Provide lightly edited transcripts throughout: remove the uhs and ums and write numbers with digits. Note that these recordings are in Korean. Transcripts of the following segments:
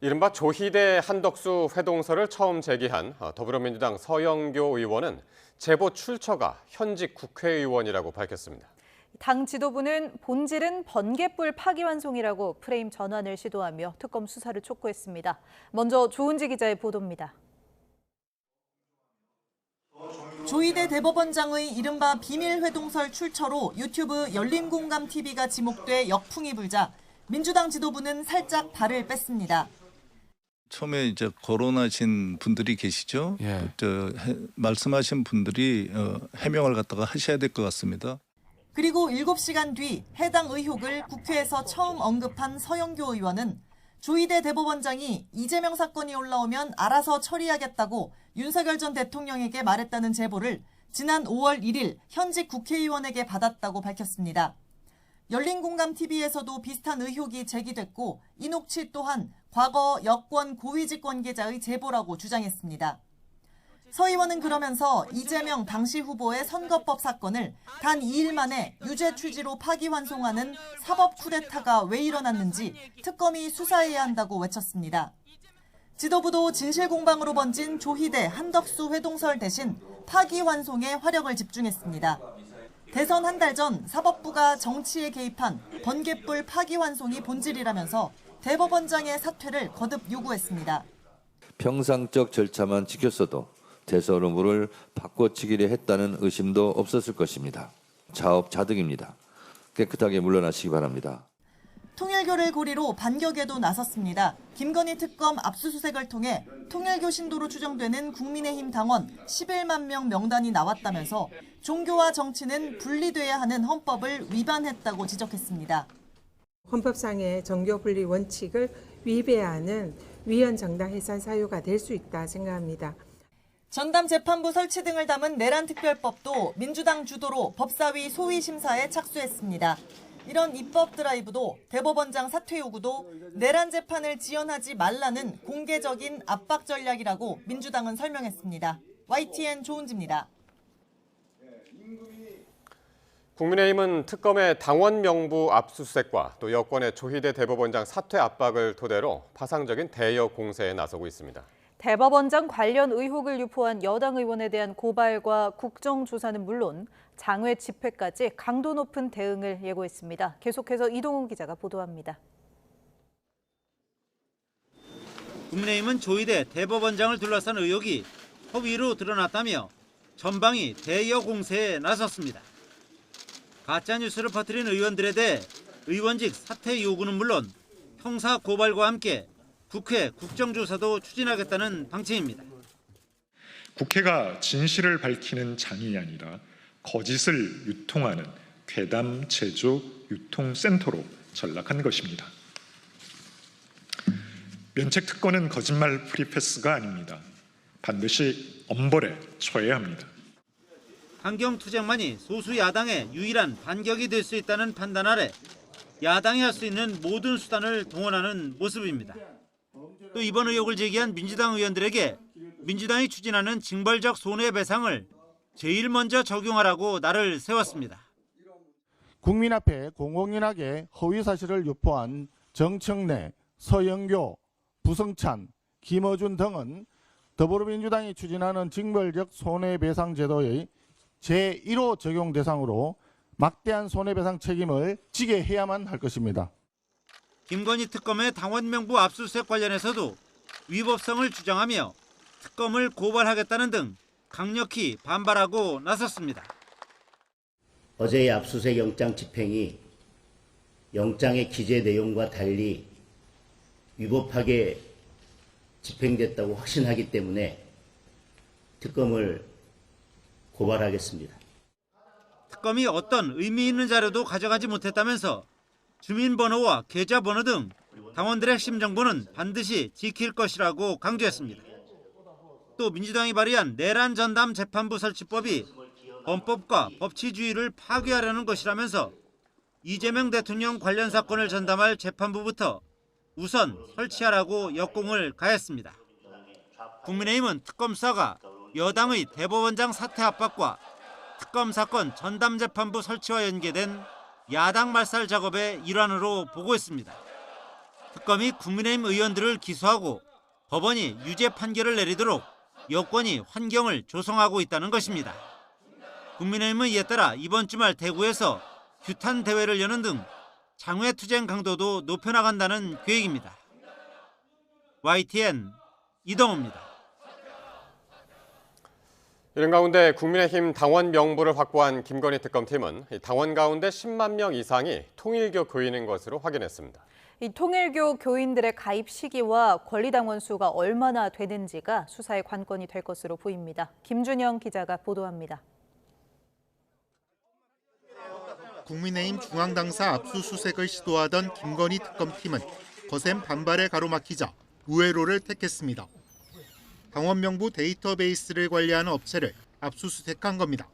이른바 조희대 한덕수 회동설을 처음 제기한 더불어민주당 서영교 의원은 제보 출처가 현직 국회의원이라고 밝혔습니다. 당 지도부는 본질은 번갯불 파기환송이라고 프레임 전환을 시도하며 특검 수사를 촉구했습니다. 먼저 조은지 기자의 보도입니다. 조희대 대법원장의 이른바 비밀회동설 출처로 유튜브 열린공감TV가 지목돼 역풍이 불자 민주당 지도부는 살짝 발을 뺐습니다. 처음에 이제 거론하신 분들이 계시죠? 말씀하신 분들이 해명을 갖다가 하셔야 될 것 같습니다. 그리고 7시간 뒤 해당 의혹을 국회에서 처음 언급한 서영교 의원은 조희대 대법원장이 이재명 사건이 올라오면 알아서 처리하겠다고 윤석열 전 대통령에게 말했다는 제보를 지난 5월 1일 현직 국회의원에게 받았다고 밝혔습니다. 열린공감TV에서도 비슷한 의혹이 제기됐고 이 녹취 또한 과거 여권 고위직 관계자의 제보라고 주장했습니다. 서 의원은 그러면서 이재명 당시 후보의 선거법 사건을 단 2일 만에 유죄 취지로 파기환송하는 사법 쿠데타가 왜 일어났는지 특검이 수사해야 한다고 외쳤습니다. 지도부도 진실공방으로 번진 조희대 한덕수 회동설 대신 파기환송에 화력을 집중했습니다. 대선 한 달 전 사법부가 정치에 개입한 번갯불 파기환송이 본질이라면서 대법원장의 사퇴를 거듭 요구했습니다. 평상적 절차만 지켰어도 대선 후보를 바꿔치기를 했다는 의심도 없었을 것입니다. 자업자득입니다. 깨끗하게 물러나시기 바랍니다. 통일교를 고리로 반격에도 나섰습니다. 김건희 특검 압수수색을 통해 통일교 신도로 추정되는 국민의힘 당원 11만 명 명단이 나왔다면서 종교와 정치는 분리돼야 하는 헌법을 위반했다고 지적했습니다. 헌법상의 정교분리 원칙을 위배하는 위헌정당 해산 사유가 될 수 있다 생각합니다. 전담 재판부 설치 등을 담은 내란 특별법도 민주당 주도로 법사위 소위 심사에 착수했습니다. 이런 입법 드라이브도 대법원장 사퇴 요구도 내란 재판을 지연하지 말라는 공개적인 압박 전략이라고 민주당은 설명했습니다. YTN 조은지입니다. 국민의힘은 특검의 당원 명부 압수수색과 또 여권의 조희대 대법원장 사퇴 압박을 토대로 파상적인 대여 공세에 나서고 있습니다. 대법원장 관련 의혹을 유포한 여당 의원에 대한 고발과 국정조사는 물론 장외 집회까지 강도 높은 대응을 예고했습니다. 계속해서 이동훈 기자가 보도합니다. 국민의힘은 조희대 대법원장을 둘러싼 의혹이 허위로 드러났다며 전방위 대여 공세에 나섰습니다. 가짜뉴스를 퍼뜨린 의원들에 대해 의원직 사퇴 요구는 물론 형사 고발과 함께 국회 국정조사도 추진하겠다는 방침입니다. 국회가 진실을 밝히는 장이 아니라 거짓을 유통하는 괴담 제조 유통센터로 전락한 것입니다. 면책 특권은 거짓말 프리패스가 아닙니다. 반드시 엄벌에 처해야 합니다. 환경투쟁만이 소수 야당의 유일한 반격이 될 수 있다는 판단 아래 야당이 할 수 있는 모든 수단을 동원하는 모습입니다. 또 이번 의혹을 제기한 민주당 의원들에게 민주당이 추진하는 징벌적 손해배상을 제일 먼저 적용하라고 날을 세웠습니다. 국민 앞에 공공연하게 허위 사실을 유포한 정청래, 서영교, 부성찬, 김어준 등은 더불어민주당이 추진하는 징벌적 손해배상 제도의 제1호 적용 대상으로 막대한 손해배상 책임을 지게 해야만 할 것입니다. 김건희 특검의 당원 명부 압수수색 관련해서도 위법성을 주장하며 특검을 고발하겠다는 등 강력히 반발하고 나섰습니다. 어제의 압수수색 영장 집행이 영장의 기재 내용과 달리 위법하게 집행됐다고 확신하기 때문에 특검을 고발하겠습니다. 특검이 어떤 의미 있는 자료도 가져가지 못했다면서 주민번호와 계좌번호 등 당원들의 핵심 정보는 반드시 지킬 것이라고 강조했습니다. 또 민주당이 발의한 내란 전담 재판부 설치법이 헌법과 법치주의를 파괴하려는 것이라면서 이재명 대통령 관련 사건을 전담할 재판부부터 우선 설치하라고 역공을 가했습니다. 국민의힘은 특검 수사가 여당의 대법원장 사퇴 압박과 특검 사건 전담 재판부 설치와 연계된 야당 말살 작업의 일환으로 보고 있습니다. 특검이 국민의힘 의원들을 기소하고 법원이 유죄 판결을 내리도록 여권이 환경을 조성하고 있다는 것입니다. 국민의힘은 이에 따라 이번 주말 대구에서 규탄 대회를 여는 등 장외 투쟁 강도도 높여나간다는 계획입니다. YTN 이동호입니다. 이런 가운데 국민의힘 당원 명부를 확보한 김건희 특검팀은 당원 가운데 10만 명 이상이 통일교 교인인 것으로 확인했습니다. 이 통일교 교인들의 가입 시기와 권리당원 수가 얼마나 되는지가 수사의 관건이 될 것으로 보입니다. 김준영 기자가 보도합니다. 국민의힘 중앙당사 압수수색을 시도하던 김건희 특검팀은 거센 반발에 가로막히자 우회로를 택했습니다. 당원 명부 데이터베이스를 관리하는 업체를 압수수색한 겁니다.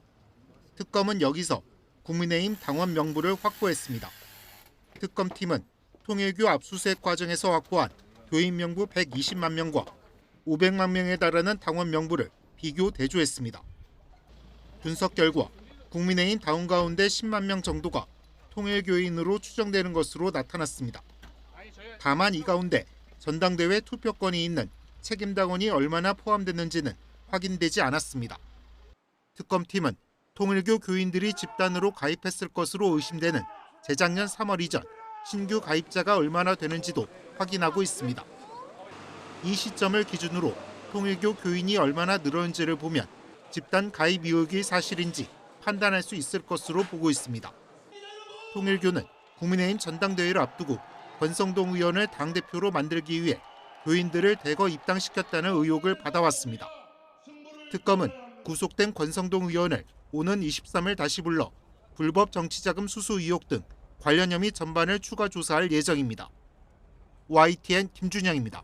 특검은 여기서 국민의힘 당원 명부를 확보했습니다. 특검팀은 통일교 압수수색 과정에서 확보한 교인 명부 120만 명과 500만 명에 달하는 당원 명부를 비교 대조했습니다. 분석 결과 국민의힘 당원 가운데 10만 명 정도가 통일교인으로 추정되는 것으로 나타났습니다. 다만 이 가운데 전당대회 투표권이 있는 책임당원이 얼마나 포함됐는지는 확인되지 않았습니다. 특검팀은 통일교 교인들이 집단으로 가입했을 것으로 의심되는 재작년 3월 이전 신규 가입자가 얼마나 되는지도 확인하고 있습니다. 이 시점을 기준으로 통일교 교인이 얼마나 늘었는지를 보면 집단 가입 의혹이 사실인지 판단할 수 있을 것으로 보고 있습니다. 통일교는 국민의힘 전당대회를 앞두고 권성동 의원을 당대표로 만들기 위해 교인들을 대거 입당시켰다는 의혹을 받아왔습니다. 특검은 구속된 권성동 의원을 오는 23일 다시 불러 불법 정치자금 수수 의혹 등 관련 혐의 전반을 추가 조사할 예정입니다. YTN 김준영입니다.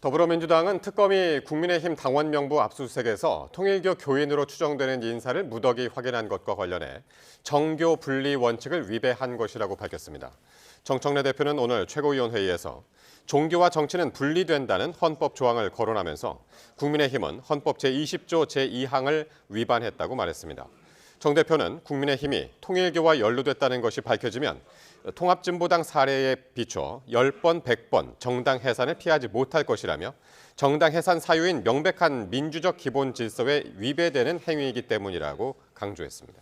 더불어민주당은 특검이 국민의힘 당원 명부 압수수색에서 통일교 교인으로 추정되는 인사를 무더기 확인한 것과 관련해 정교 분리 원칙을 위배한 것이라고 밝혔습니다. 정청래 대표는 오늘 최고위원회의에서 종교와 정치는 분리된다는 헌법 조항을 거론하면서 국민의힘은 헌법 제20조 제2항을 위반했다고 말했습니다. 정 대표는 국민의힘이 통일교와 연루됐다는 것이 밝혀지면 통합진보당 사례에 비춰 10번, 100번 정당 해산을 피하지 못할 것이라며 정당 해산 사유인 명백한 민주적 기본 질서에 위배되는 행위이기 때문이라고 강조했습니다.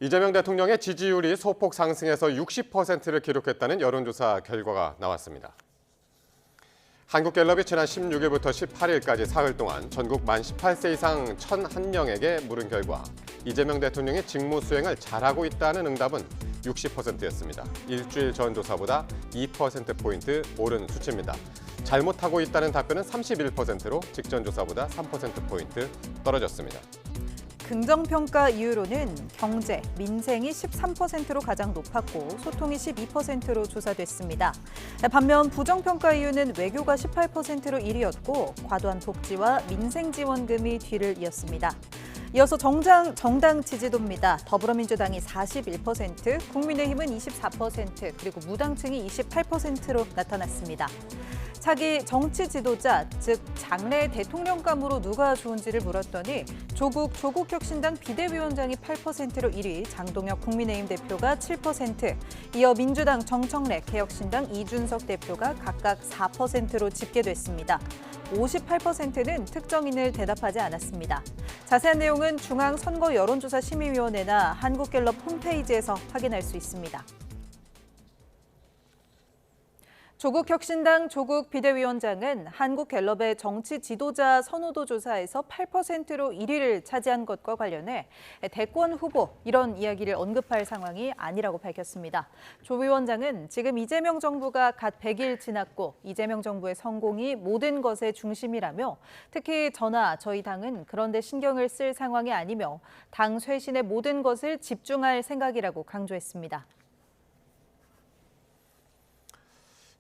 이재명 대통령의 지지율이 소폭 상승해서 60%를 기록했다는 여론조사 결과가 나왔습니다. 한국갤럽이 지난 16일부터 18일까지 사흘 동안 전국 만 18세 이상 1,001명에게 물은 결과 이재명 대통령이 직무 수행을 잘하고 있다는 응답은 60%였습니다. 일주일 전 조사보다 2%포인트 오른 수치입니다. 잘못하고 있다는 답변은 31%로 직전 조사보다 3%포인트 떨어졌습니다. 긍정평가 이유로는 경제, 민생이 13%로 가장 높았고 소통이 12%로 조사됐습니다. 반면 부정평가 이유는 외교가 18%로 1위였고 과도한 복지와 민생지원금이 뒤를 이었습니다. 이어서 정당 지지도입니다. 더불어민주당이 41%, 국민의힘은 24%, 그리고 무당층이 28%로 나타났습니다. 차기 정치 지도자, 즉 장래 대통령감으로 누가 좋은지를 물었더니 조국 혁신당 비대위원장이 8%로 1위, 장동혁 국민의힘 대표가 7%, 이어 민주당 정청래, 개혁신당 이준석 대표가 각각 4%로 집계됐습니다. 58%는 특정인을 대답하지 않았습니다. 자세한 내용은 중앙선거여론조사심의위원회나 한국갤럽 홈페이지에서 확인할 수 있습니다. 조국 혁신당 조국 비대위원장은 한국갤럽의 정치 지도자 선호도 조사에서 8%로 1위를 차지한 것과 관련해 대권 후보 이런 이야기를 언급할 상황이 아니라고 밝혔습니다. 조 위원장은 지금 이재명 정부가 갓 100일 지났고 이재명 정부의 성공이 모든 것의 중심이라며 특히 저희 당은 그런데 신경을 쓸 상황이 아니며 당 쇄신의 모든 것을 집중할 생각이라고 강조했습니다.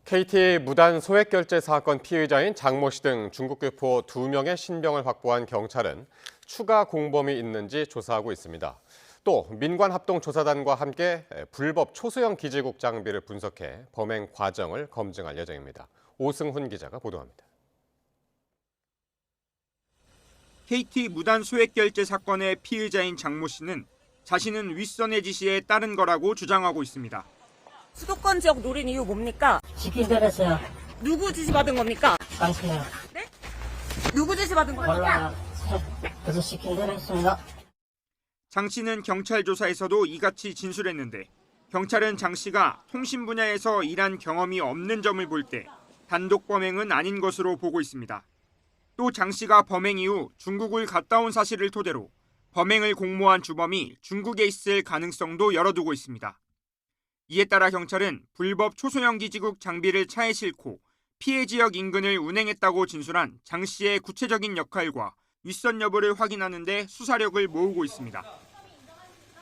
KT 무단 소액 결제 사건 피의자인 장모 씨 등 중국 교포 2명의 신병을 확보한 경찰은 추가 공범이 있는지 조사하고 있습니다. 또 민관합동조사단과 함께 불법 초소형 기지국 장비를 분석해 범행 과정을 검증할 예정입니다. 오승훈 기자가 보도합니다. KT 무단 소액 결제 사건의 피의자인 장모 씨는 자신은 윗선의 지시에 따른 거라고 주장하고 있습니다. 수도권 지역 노린 이유 뭡니까? 시킨 대로 했어요. 누구 지시 받은 겁니까? 당신이요. 네? 누구 지시 받은 겁니까? 몰라요. 그래서 시킨 대로 했습니다. 장 씨는 경찰 조사에서도 이같이 진술했는데 경찰은 장 씨가 통신 분야에서 일한 경험이 없는 점을 볼 때 단독 범행은 아닌 것으로 보고 있습니다. 또 장 씨가 범행 이후 중국을 갔다 온 사실을 토대로 범행을 공모한 주범이 중국에 있을 가능성도 열어두고 있습니다. 이에 따라 경찰은 불법 초소형 기지국 장비를 차에 싣고 피해 지역 인근을 운행했다고 진술한 장 씨의 구체적인 역할과 윗선 여부를 확인하는 데 수사력을 모으고 있습니다.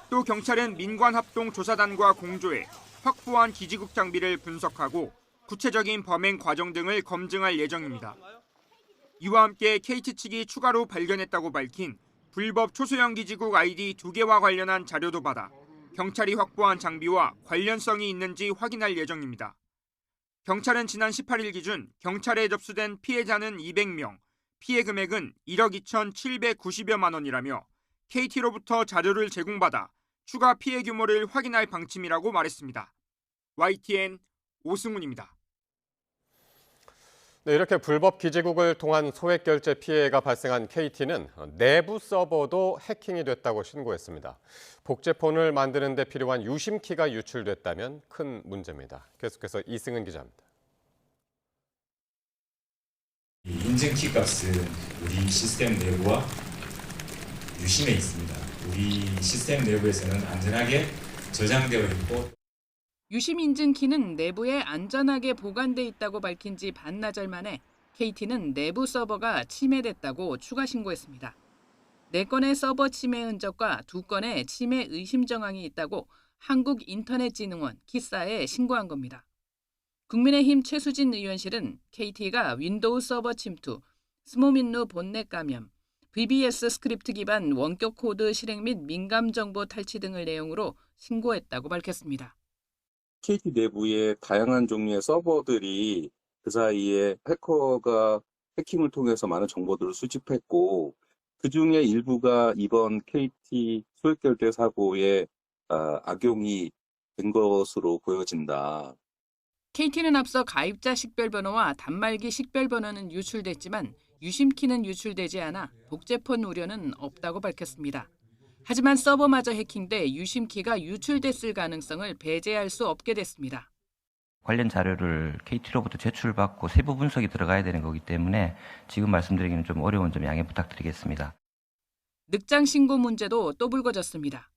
또 경찰은 민관합동조사단과 공조해 확보한 기지국 장비를 분석하고 구체적인 범행 과정 등을 검증할 예정입니다. 이와 함께 KT 측이 추가로 발견했다고 밝힌 불법 초소형 기지국 아이디 2개와 관련한 자료도 받아 경찰이 확보한 장비와 관련성이 있는지 확인할 예정입니다. 경찰은 지난 18일 기준 경찰에 접수된 피해자는 200명, 피해 금액은 1억 2,790여만 원이라며 KT로부터 자료를 제공받아 추가 피해 규모를 확인할 방침이라고 말했습니다. YTN 오승훈입니다. 네, 이렇게 불법 기지국을 통한 소액 결제 피해가 발생한 KT는 내부 서버도 해킹이 됐다고 신고했습니다. 복제폰을 만드는 데 필요한 유심키가 유출됐다면 큰 문제입니다. 계속해서 이승은 기자입니다. 인증키 값은 우리 시스템 내부와 유심에 있습니다. 우리 시스템 내부에서는 안전하게 저장되어 있고 유심 인증키는 내부에 안전하게 보관돼 있다고 밝힌 지 반나절 만에 KT는 내부 서버가 침해됐다고 추가 신고했습니다. 4건의 서버 침해 흔적과 2건의 침해 의심 정황이 있다고 한국인터넷진흥원 키사에 신고한 겁니다. 국민의힘 최수진 의원실은 KT가 윈도우 서버 침투, 스모민루 본넷 감염, VBS 스크립트 기반 원격 코드 실행 및 민감 정보 탈취 등을 내용으로 신고했다고 밝혔습니다. KT 내부에 다양한 종류의 서버들이 그 사이에 해커가 해킹을 통해서 많은 정보들을 수집했고 그중에 일부가 이번 KT 소액결제 사고에 악용이 된 것으로 보여진다. KT는 앞서 가입자 식별번호와 단말기 식별번호는 유출됐지만 유심키는 유출되지 않아 복제폰 우려는 없다고 밝혔습니다. 하지만 서버마저 해킹돼 유심키가 유출됐을 가능성을 배제할 수 없게 됐습니다. 관련 자료를 KT로부터 제출받고 세부 분석이 들어가야 되는 거기 때문에 지금 말씀드리기는 좀 어려운 점 양해 부탁드리겠습니다. 늑장 신고 문제도 또 불거졌습니다.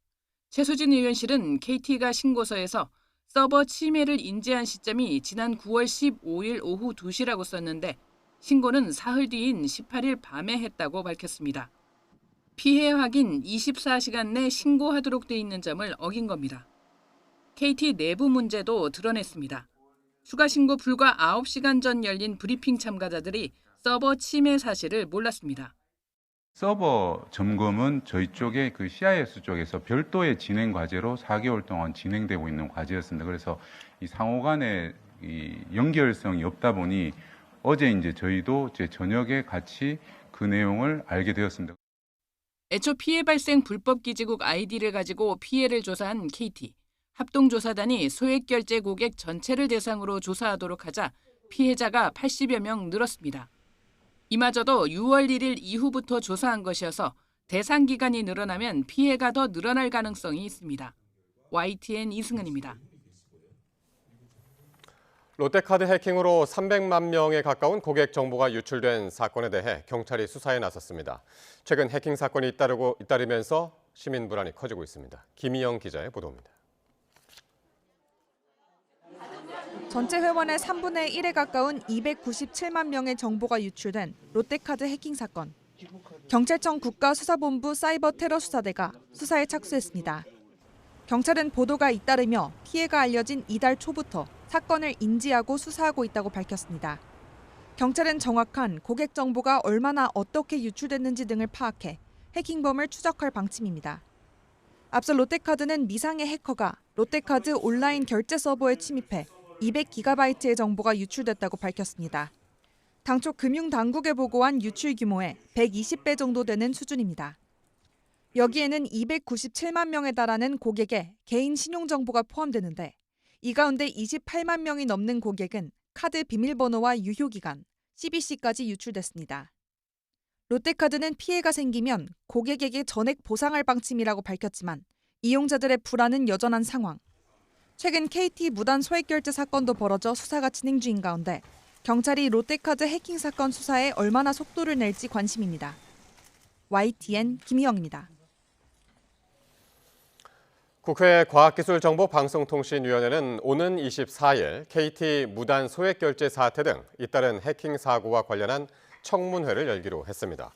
최수진 의원실은 KT가 신고서에서 서버 침해를 인지한 시점이 지난 9월 15일 오후 2시라고 썼는데 신고는 사흘 뒤인 18일 밤에 했다고 밝혔습니다. 피해 확인 24시간 내 신고하도록 돼 있는 점을 어긴 겁니다. KT 내부 문제도 드러냈습니다. 추가 신고 불과 9시간 전 열린 브리핑 참가자들이 서버 침해 사실을 몰랐습니다. 서버 점검은 저희 쪽에 그 CIS 쪽에서 별도의 진행 과제로 4개월 동안 진행되고 있는 과제였습니다. 그래서 이 상호 간의 이 연결성이 없다 보니 어제 이제 저희도 제 저녁에 같이 그 내용을 알게 되었습니다. 애초 피해 발생 불법 기지국 아이디를 가지고 피해를 조사한 KT. 합동조사단이 소액결제 고객 전체를 대상으로 조사하도록 하자 피해자가 80여 명 늘었습니다. 이마저도 6월 1일 이후부터 조사한 것이어서 대상 기간이 늘어나면 피해가 더 늘어날 가능성이 있습니다. YTN 이승은입니다. 롯데카드 해킹으로 300만 명에 가까운 고객 정보가 유출된 사건에 대해 경찰이 수사에 나섰습니다. 최근 해킹 사건이 잇따르면서 시민 불안이 커지고 있습니다. 김희영 기자의 보도입니다. 전체 회원의 3분의 1에 가까운 297만 명의 정보가 유출된 롯데카드 해킹 사건. 경찰청 국가수사본부 사이버 테러 수사대가 수사에 착수했습니다. 경찰은 보도가 잇따르며 피해가 알려진 이달 초부터 사건을 인지하고 수사하고 있다고 밝혔습니다. 경찰은 정확한 고객 정보가 얼마나 어떻게 유출됐는지 등을 파악해 해킹범을 추적할 방침입니다. 앞서 롯데카드는 미상의 해커가 롯데카드 온라인 결제 서버에 침입해 200GB의 정보가 유출됐다고 밝혔습니다. 당초 금융당국에 보고한 유출 규모의 120배 정도 되는 수준입니다. 여기에는 297만 명에 달하는 고객의 개인 신용정보가 포함되는데 이 가운데 28만 명이 넘는 고객은 카드 비밀번호와 유효기간, CBC까지 유출됐습니다. 롯데카드는 피해가 생기면 고객에게 전액 보상할 방침이라고 밝혔지만 이용자들의 불안은 여전한 상황. 최근 KT 무단 소액결제 사건도 벌어져 수사가 진행 중인 가운데 경찰이 롯데카드 해킹 사건 수사에 얼마나 속도를 낼지 관심입니다. YTN 김희영입니다. 국회 과학기술정보방송통신위원회는 오는 24일 KT 무단 소액결제 사태 등 잇따른 해킹 사고와 관련한 청문회를 열기로 했습니다.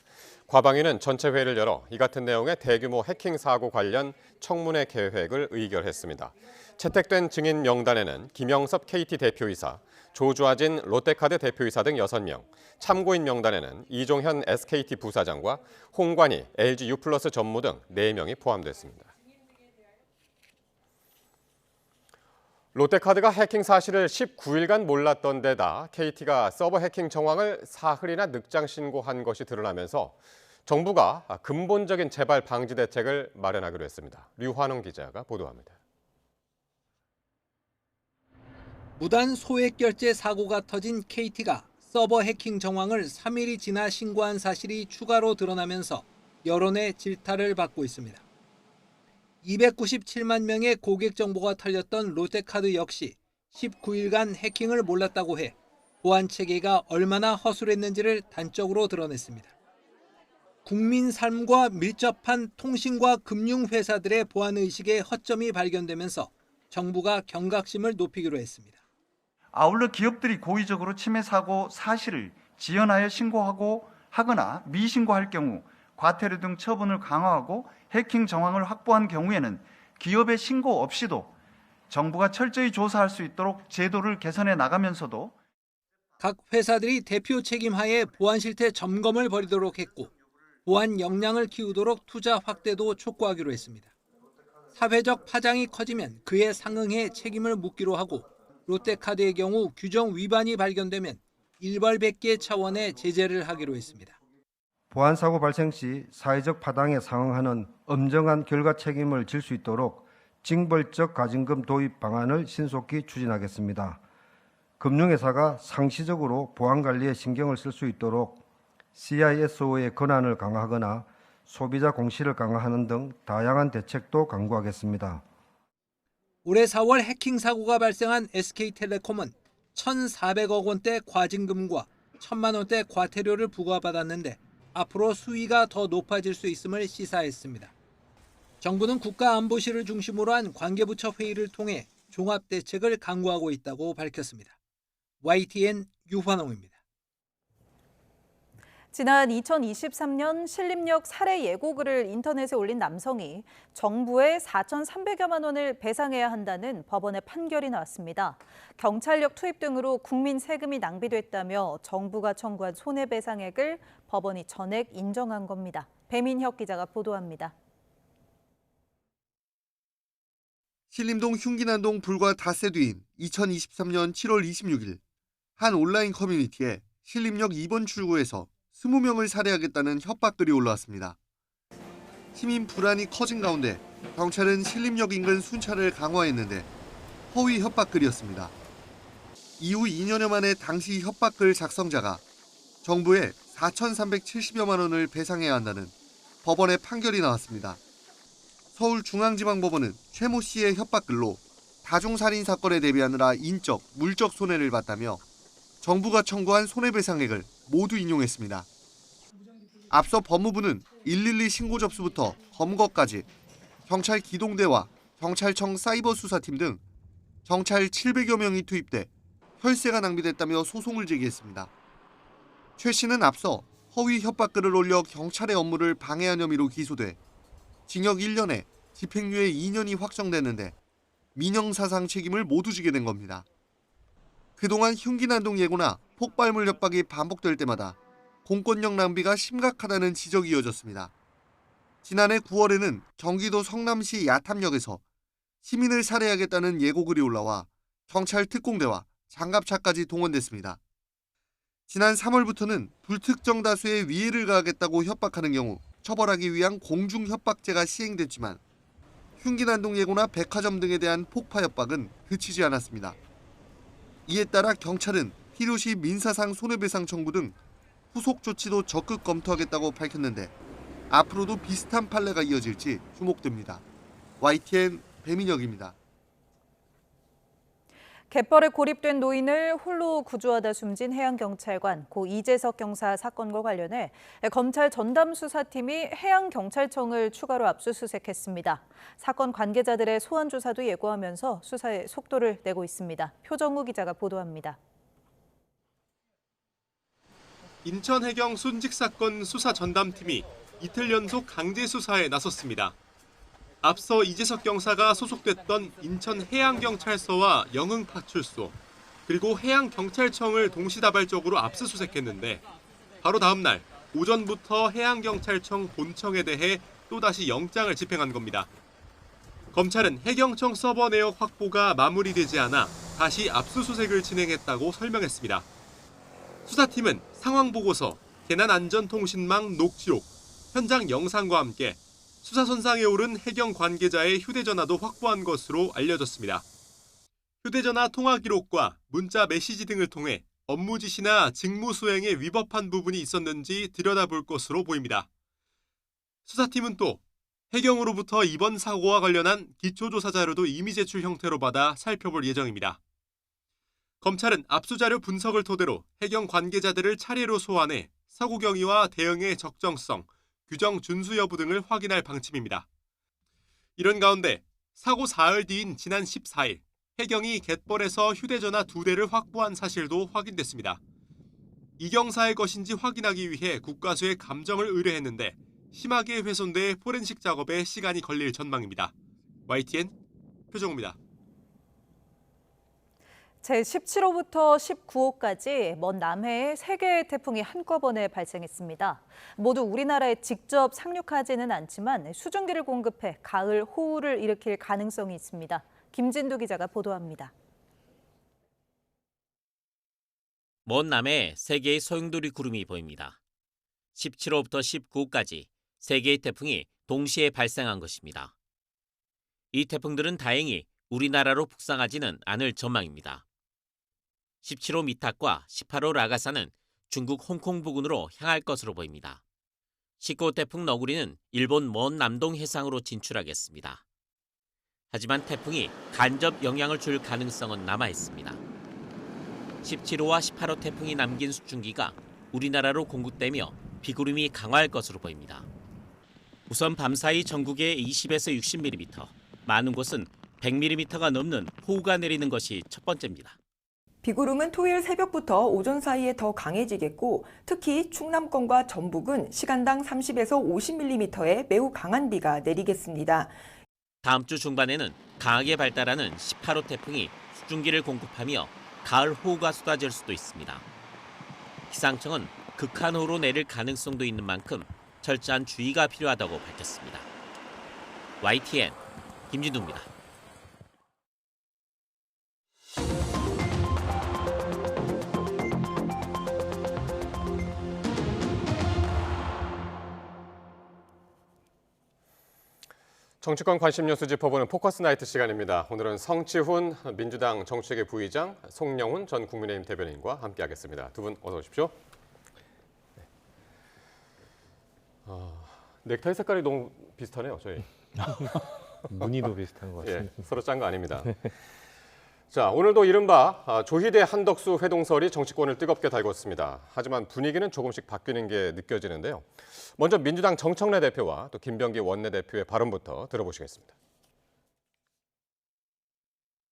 과방위는 전체 회의를 열어 이 같은 내용의 대규모 해킹 사고 관련 청문회 계획을 의결했습니다. 채택된 증인 명단에는 김영섭 KT 대표이사, 조주아진 롯데카드 대표이사 등 6명, 참고인 명단에는 이종현 SKT 부사장과 홍관희 LG U+ 전무 등 4명이 포함됐습니다. 롯데카드가 해킹 사실을 19일간 몰랐던 데다 KT가 서버 해킹 정황을 사흘이나 늑장 신고한 것이 드러나면서 정부가 근본적인 재발 방지 대책을 마련하기로 했습니다. 류환웅 기자가 보도합니다. 무단 소액 결제 사고가 터진 KT가 서버 해킹 정황을 3일이 지나 신고한 사실이 추가로 드러나면서 여론의 질타를 받고 있습니다. 297만 명의 고객 정보가 털렸던 롯데카드 역시 19일간 해킹을 몰랐다고 해 보안 체계가 얼마나 허술했는지를 단적으로 드러냈습니다. 국민 삶과 밀접한 통신과 금융 회사들의 보안 의식에 허점이 발견되면서 정부가 경각심을 높이기로 했습니다. 아울러 기업들이 고의적으로 침해 사고 사실을 지연하여 신고하고 하거나 미신고할 경우 과태료 등 처분을 강화하고 해킹 정황을 확보한 경우에는 기업의 신고 없이도 정부가 철저히 조사할 수 있도록 제도를 개선해 나가면서도 각 회사들이 대표 책임하에 보안 실태 점검을 벌이도록 했고 보안 역량을 키우도록 투자 확대도 촉구하기로 했습니다. 사회적 파장이 커지면 그에 상응해 책임을 묻기로 하고 롯데카드의 경우 규정 위반이 발견되면 일벌백계 차원의 제재를 하기로 했습니다. 보안사고 발생 시 사회적 파장에 상응하는 엄정한 결과 책임을 질 수 있도록 징벌적 가징금 도입 방안을 신속히 추진하겠습니다. 금융회사가 상시적으로 보안관리에 신경을 쓸 수 있도록 CISO의 권한을 강화하거나 소비자 공시를 강화하는 등 다양한 대책도 강구하겠습니다. 올해 4월 해킹 사고가 발생한 SK텔레콤은 1,400억 원대 과징금과 1,000만 원대 과태료를 부과받았는데 앞으로 수위가 더 높아질 수 있음을 시사했습니다. 정부는 국가안보실을 중심으로 한 관계부처 회의를 통해 종합대책을 강구하고 있다고 밝혔습니다. YTN 유환홍입니다. 지난 2023년 신림역 살해 예고글을 인터넷에 올린 남성이 정부에 4,300여만 원을 배상해야 한다는 법원의 판결이 나왔습니다. 경찰력 투입 등으로 국민 세금이 낭비됐다며 정부가 청구한 손해배상액을 법원이 전액 인정한 겁니다. 배민혁 기자가 보도합니다. 신림동 흉기난동 불과 닷새 뒤인 2023년 7월 26일 한 온라인 커뮤니티에 신림역 2번 출구에서 20명을 살해하겠다는 협박글이 올라왔습니다. 시민 불안이 커진 가운데 경찰은 신림역 인근 순찰을 강화했는데 허위 협박글이었습니다. 이후 2년여 만에 당시 협박글 작성자가 정부에 4,370여만 원을 배상해야 한다는 법원의 판결이 나왔습니다. 서울중앙지방법원은 최 모 씨의 협박글로 다중살인 사건에 대비하느라 인적, 물적 손해를 봤다며 정부가 청구한 손해배상액을 모두 인용했습니다. 앞서 법무부는 112 신고 접수부터 검거까지 경찰 기동대와 경찰청 사이버 수사팀 등 경찰 700여 명이 투입돼 혈세가 낭비됐다며 소송을 제기했습니다. 최 씨는 앞서 허위 협박글을 올려 경찰의 업무를 방해한 혐의로 기소돼 징역 1년에 집행유예 2년이 확정됐는데 민형사상 책임을 모두 지게 된 겁니다. 그동안 흉기난동 예고나 폭발물 협박이 반복될 때마다 공권력 낭비가 심각하다는 지적이 이어졌습니다. 지난해 9월에는 경기도 성남시 야탐역에서 시민을 살해하겠다는 예고글이 올라와 경찰 특공대와 장갑차까지 동원됐습니다. 지난 3월부터는 불특정 다수의 위해를 가하겠다고 협박하는 경우 처벌하기 위한 공중협박죄가 시행됐지만 흉기난동 예고나 백화점 등에 대한 폭파 협박은 그치지 않았습니다. 이에 따라 경찰은 필요시 민사상 손해배상 청구 등 후속 조치도 적극 검토하겠다고 밝혔는데 앞으로도 비슷한 판례가 이어질지 주목됩니다. YTN 배민혁입니다. 갯벌에 고립된 노인을 홀로 구조하다 숨진 해양경찰관 고 이재석 경사 사건과 관련해 검찰 전담 수사팀이 해양경찰청을 추가로 압수수색했습니다. 사건 관계자들의 소환 조사도 예고하면서 수사에 속도를 내고 있습니다. 표정우 기자가 보도합니다. 인천해경 순직 사건 수사 전담팀이 이틀 연속 강제 수사에 나섰습니다. 앞서 이재석 경사가 소속됐던 인천해양경찰서와 영흥파출소, 그리고 해양경찰청을 동시다발적으로 압수수색했는데 바로 다음 날 오전부터 해양경찰청 본청에 대해 또다시 영장을 집행한 겁니다. 검찰은 해경청 서버 내역 확보가 마무리되지 않아 다시 압수수색을 진행했다고 설명했습니다. 수사팀은 상황보고서, 재난안전통신망 녹취록, 현장 영상과 함께 수사 선상에 오른 해경 관계자의 휴대전화도 확보한 것으로 알려졌습니다. 휴대전화 통화 기록과 문자 메시지 등을 통해 업무 지시나 직무 수행에 위법한 부분이 있었는지 들여다볼 것으로 보입니다. 수사팀은 또 해경으로부터 이번 사고와 관련한 기초조사 자료도 이미 제출 형태로 받아 살펴볼 예정입니다. 검찰은 압수자료 분석을 토대로 해경 관계자들을 차례로 소환해 사고 경위와 대응의 적정성, 규정 준수 여부 등을 확인할 방침입니다. 이런 가운데 사고 사흘 뒤인 지난 14일 해경이 갯벌에서 휴대전화 2대를 확보한 사실도 확인됐습니다. 이 경사의 것인지 확인하기 위해 국과수에 감정을 의뢰했는데 심하게 훼손돼 포렌식 작업에 시간이 걸릴 전망입니다. YTN 표정우입니다. 제17호부터 19호까지 먼 남해에 3개의 태풍이 한꺼번에 발생했습니다. 모두 우리나라에 직접 상륙하지는 않지만 수증기를 공급해 가을 호우를 일으킬 가능성이 있습니다. 김진두 기자가 보도합니다. 먼 남해에 3개의 소용돌이 구름이 보입니다. 17호부터 19호까지 3개의 태풍이 동시에 발생한 것입니다. 이 태풍들은 다행히 우리나라로 북상하지는 않을 전망입니다. 17호 미탁과 18호 라가사는 중국 홍콩 부근으로 향할 것으로 보입니다. 19호 태풍 너구리는 일본 먼 남동 해상으로 진출하겠습니다. 하지만 태풍이 간접 영향을 줄 가능성은 남아있습니다. 17호와 18호 태풍이 남긴 수증기가 우리나라로 공급되며 비구름이 강화할 것으로 보입니다. 우선 밤사이 전국에 20에서 60mm, 많은 곳은 100mm가 넘는 폭우가 내리는 것이 첫 번째입니다. 비구름은 토요일 새벽부터 오전 사이에 더 강해지겠고 특히 충남권과 전북은 시간당 30에서 50mm의 매우 강한 비가 내리겠습니다. 다음 주 중반에는 강하게 발달하는 18호 태풍이 수증기를 공급하며 가을 호우가 쏟아질 수도 있습니다. 기상청은 극한호우로 내릴 가능성도 있는 만큼 철저한 주의가 필요하다고 밝혔습니다. YTN 김진두입니다. 정치권 관심 뉴스 짚어보는 포커스 나이트 시간입니다. 오늘은 성치훈 민주당 정책위 부의장, 송영훈 전 국민의힘 대변인과 함께하겠습니다. 두 분 어서 오십시오. 넥타이 색깔이 너무 비슷하네요, 저희. 무늬도 비슷한 것 같습니다. 예, 서로 짠 거 아닙니다. 자, 오늘도 이른바 조희대 한덕수 회동설이 정치권을 뜨겁게 달궜습니다. 하지만 분위기는 조금씩 바뀌는 게 느껴지는데요. 먼저 민주당 정청래 대표와 또 김병기 원내대표의 발언부터 들어보시겠습니다.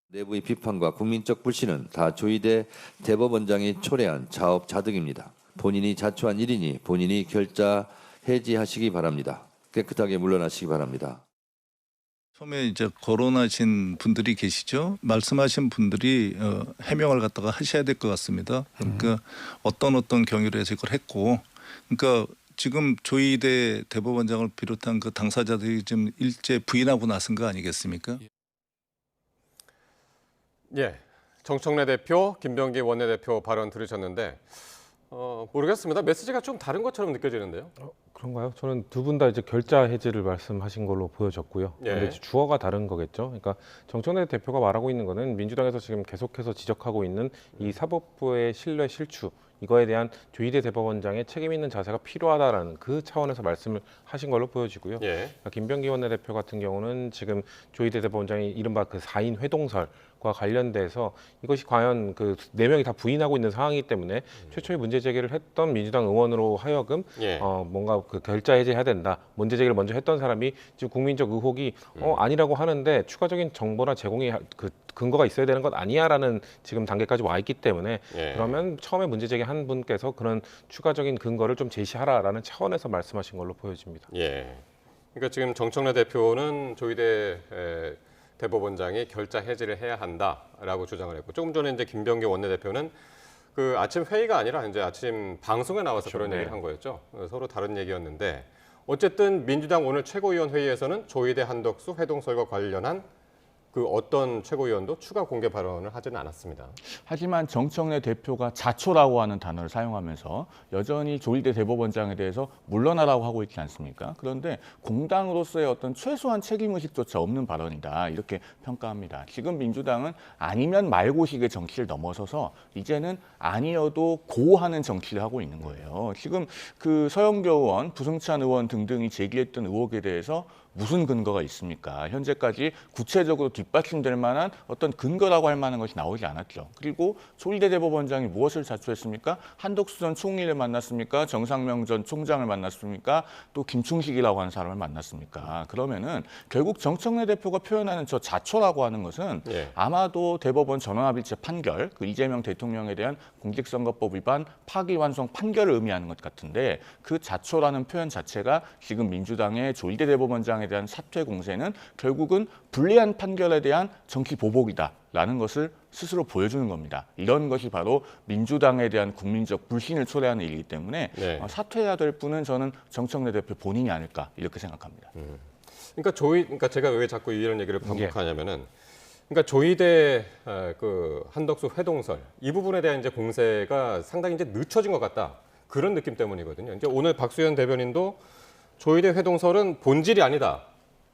내부의 비판과 국민적 불신은 다 조희대 대법원장이 초래한 자업자득입니다. 본인이 자초한 일이니 본인이 결자 해지하시기 바랍니다. 깨끗하게 물러나시기 바랍니다. 처음에 이제 거론하신 분들이 계시죠. 말씀하신 분들이 해명을 갖다가 하셔야 될 것 같습니다. 그러니까 어떤 경위로 해서 이걸 했고, 그러니까 지금 조희대 대법원장을 비롯한 그 당사자들이 좀 일제 부인하고 나선 거 아니겠습니까? 예, 정청래 대표, 김병기 원내대표 발언 들으셨는데 모르겠습니다. 메시지가 좀 다른 것처럼 느껴지는데요. 그런가요? 저는 두 분 다 이제 결자 해지를 말씀하신 걸로 보여졌고요. 예. 근데 주어가 다른 거겠죠. 그러니까 정청래 대표가 말하고 있는 거는 민주당에서 지금 계속해서 지적하고 있는 이 사법부의 신뢰 실추, 이거에 대한 조희대 대법원장의 책임 있는 자세가 필요하다라는 그 차원에서 말씀을 하신 걸로 보여지고요. 예. 그러니까 김병기 원내대표 같은 경우는 지금 조희대 대법원장이 이른바 그 4인 회동설과 관련돼서 이것이 과연 그 4명이 다 부인하고 있는 상황이기 때문에 최초의 문제 제기를 했던 민주당 의원으로 하여금 예. 뭔가 그 결자 해제해야 된다. 문제 제기를 먼저 했던 사람이 지금 국민적 의혹이 아니라고 하는데 추가적인 정보나 제공이 그 근거가 있어야 되는 것 아니야라는 지금 단계까지 와 있기 때문에 예. 그러면 처음에 문제 제기한 분께서 그런 추가적인 근거를 좀 제시하라라는 차원에서 말씀하신 걸로 보여집니다. 예. 그러니까 지금 정청래 대표는 조희대 대법원장이 결자 해지를 해야 한다라고 주장을 했고, 조금 전에 이제 김병기 원내대표는 그 아침 회의가 아니라 이제 아침 방송에 나와서 그런 얘기를 한 거였죠. 서로 다른 얘기였는데 어쨌든 민주당 오늘 최고위원 회의에서는 조희대 한덕수 회동설과 관련한 그 어떤 최고위원도 추가 공개 발언을 하지는 않았습니다. 하지만 정청래 대표가 자초라고 하는 단어를 사용하면서 여전히 조희대 대법원장에 대해서 물러나라고 하고 있지 않습니까? 그런데 공당으로서의 어떤 최소한 책임의식조차 없는 발언이다, 이렇게 평가합니다. 지금 민주당은 아니면 말고식의 정치를 넘어서서 이제는 아니어도 고하는 정치를 하고 있는 거예요. 지금 그 서영교 의원, 부승찬 의원 등등이 제기했던 의혹에 대해서 무슨 근거가 있습니까? 현재까지 구체적으로 뒷받침될 만한 어떤 근거라고 할 만한 것이 나오지 않았죠. 그리고 조희대 대법원장이 무엇을 자초했습니까? 한덕수 전 총리를 만났습니까? 정상명 전 총장을 만났습니까? 또 김충식이라고 하는 사람을 만났습니까? 그러면은 결국 정청래 대표가 표현하는 저 자초라고 하는 것은 아마도 대법원 전원합의체 판결, 그 이재명 대통령에 대한 공직선거법 위반 파기환송 판결을 의미하는 것 같은데, 그 자초라는 표현 자체가 지금 민주당의 조희대 대법원장에 대한 사퇴 공세는 결국은 불리한 판결에 대한 정치 보복이다라는 것을 스스로 보여주는 겁니다. 이런 것이 바로 민주당에 대한 국민적 불신을 초래하는 일이기 때문에 사퇴해야 될 분은 저는 정청래 대표 본인이 아닐까, 이렇게 생각합니다. 그러니까 제가 왜 자꾸 이런 얘기를 반복하냐면은, 그러니까 조희대 그 한덕수 회동설 이 부분에 대한 이제 공세가 상당히 이제 늦춰진 것 같다, 그런 느낌 때문이거든요. 이제 오늘 박수현 대변인도 조희대 회동설은 본질이 아니다.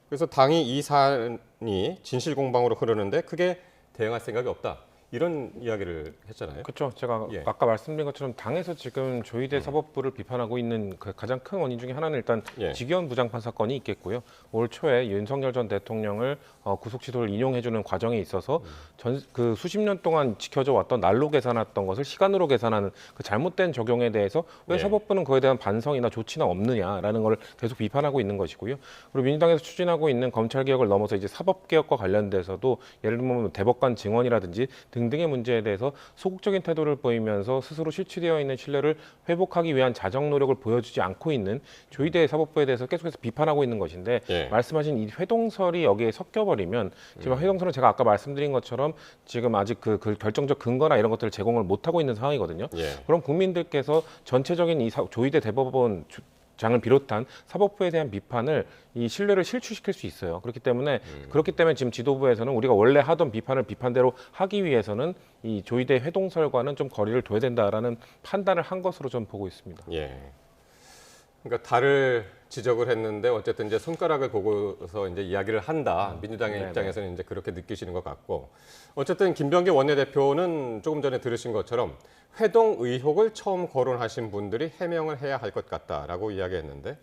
그래서 당이 이 사안이 진실 공방으로 흐르는데 크게 대응할 생각이 없다, 이런 이야기를 했잖아요. 그렇죠. 제가 아까 말씀드린 것처럼 당에서 지금 조희대 사법부를 비판하고 있는 그 가장 큰 원인 중에 하나는 일단 직위원 부장판 사건이 있겠고요. 올 초에 윤석열 전 대통령을 구속 취소를 인용해주는 과정에 있어서 그 수십 년 동안 지켜져 왔던 날로 계산했던 것을 시간으로 계산하는 그 잘못된 적용에 대해서 왜 사법부는 그에 대한 반성이나 조치나 없느냐라는 걸 계속 비판하고 있는 것이고요. 그리고 민주당에서 추진하고 있는 검찰 개혁을 넘어서 이제 사법 개혁과 관련돼서도 예를 들면 대법관 증언이라든지 등등의 문제에 대해서 소극적인 태도를 보이면서 스스로 실추되어 있는 신뢰를 회복하기 위한 자정 노력을 보여주지 않고 있는 조희대 사법부에 대해서 계속해서 비판하고 있는 것인데, 말씀하신 이 회동설이 여기에 섞여버리면 지금 회동설은 제가 아까 말씀드린 것처럼 지금 아직 그 결정적 근거나 이런 것들을 제공을 못하고 있는 상황이거든요. 그럼 국민들께서 전체적인 이 조희대 대법원 장을 비롯한 사법부에 대한 비판을 이 신뢰를 실추시킬 수 있어요. 그렇기 때문에 지금 지도부에서는 우리가 원래 하던 비판을 비판대로 하기 위해서는 이 조희대 회동설과는 좀 거리를 둬야 된다라는 판단을 한 것으로 좀 보고 있습니다. 그러니까 달을 지적을 했는데 어쨌든 이제 손가락을 보고서 이제 이야기를 한다. 민주당의 입장에서는 이제 그렇게 느끼시는 것 같고, 어쨌든 김병기 원내대표는 조금 전에 들으신 것처럼 회동 의혹을 처음 거론하신 분들이 해명을 해야 할 것 같다라고 이야기했는데,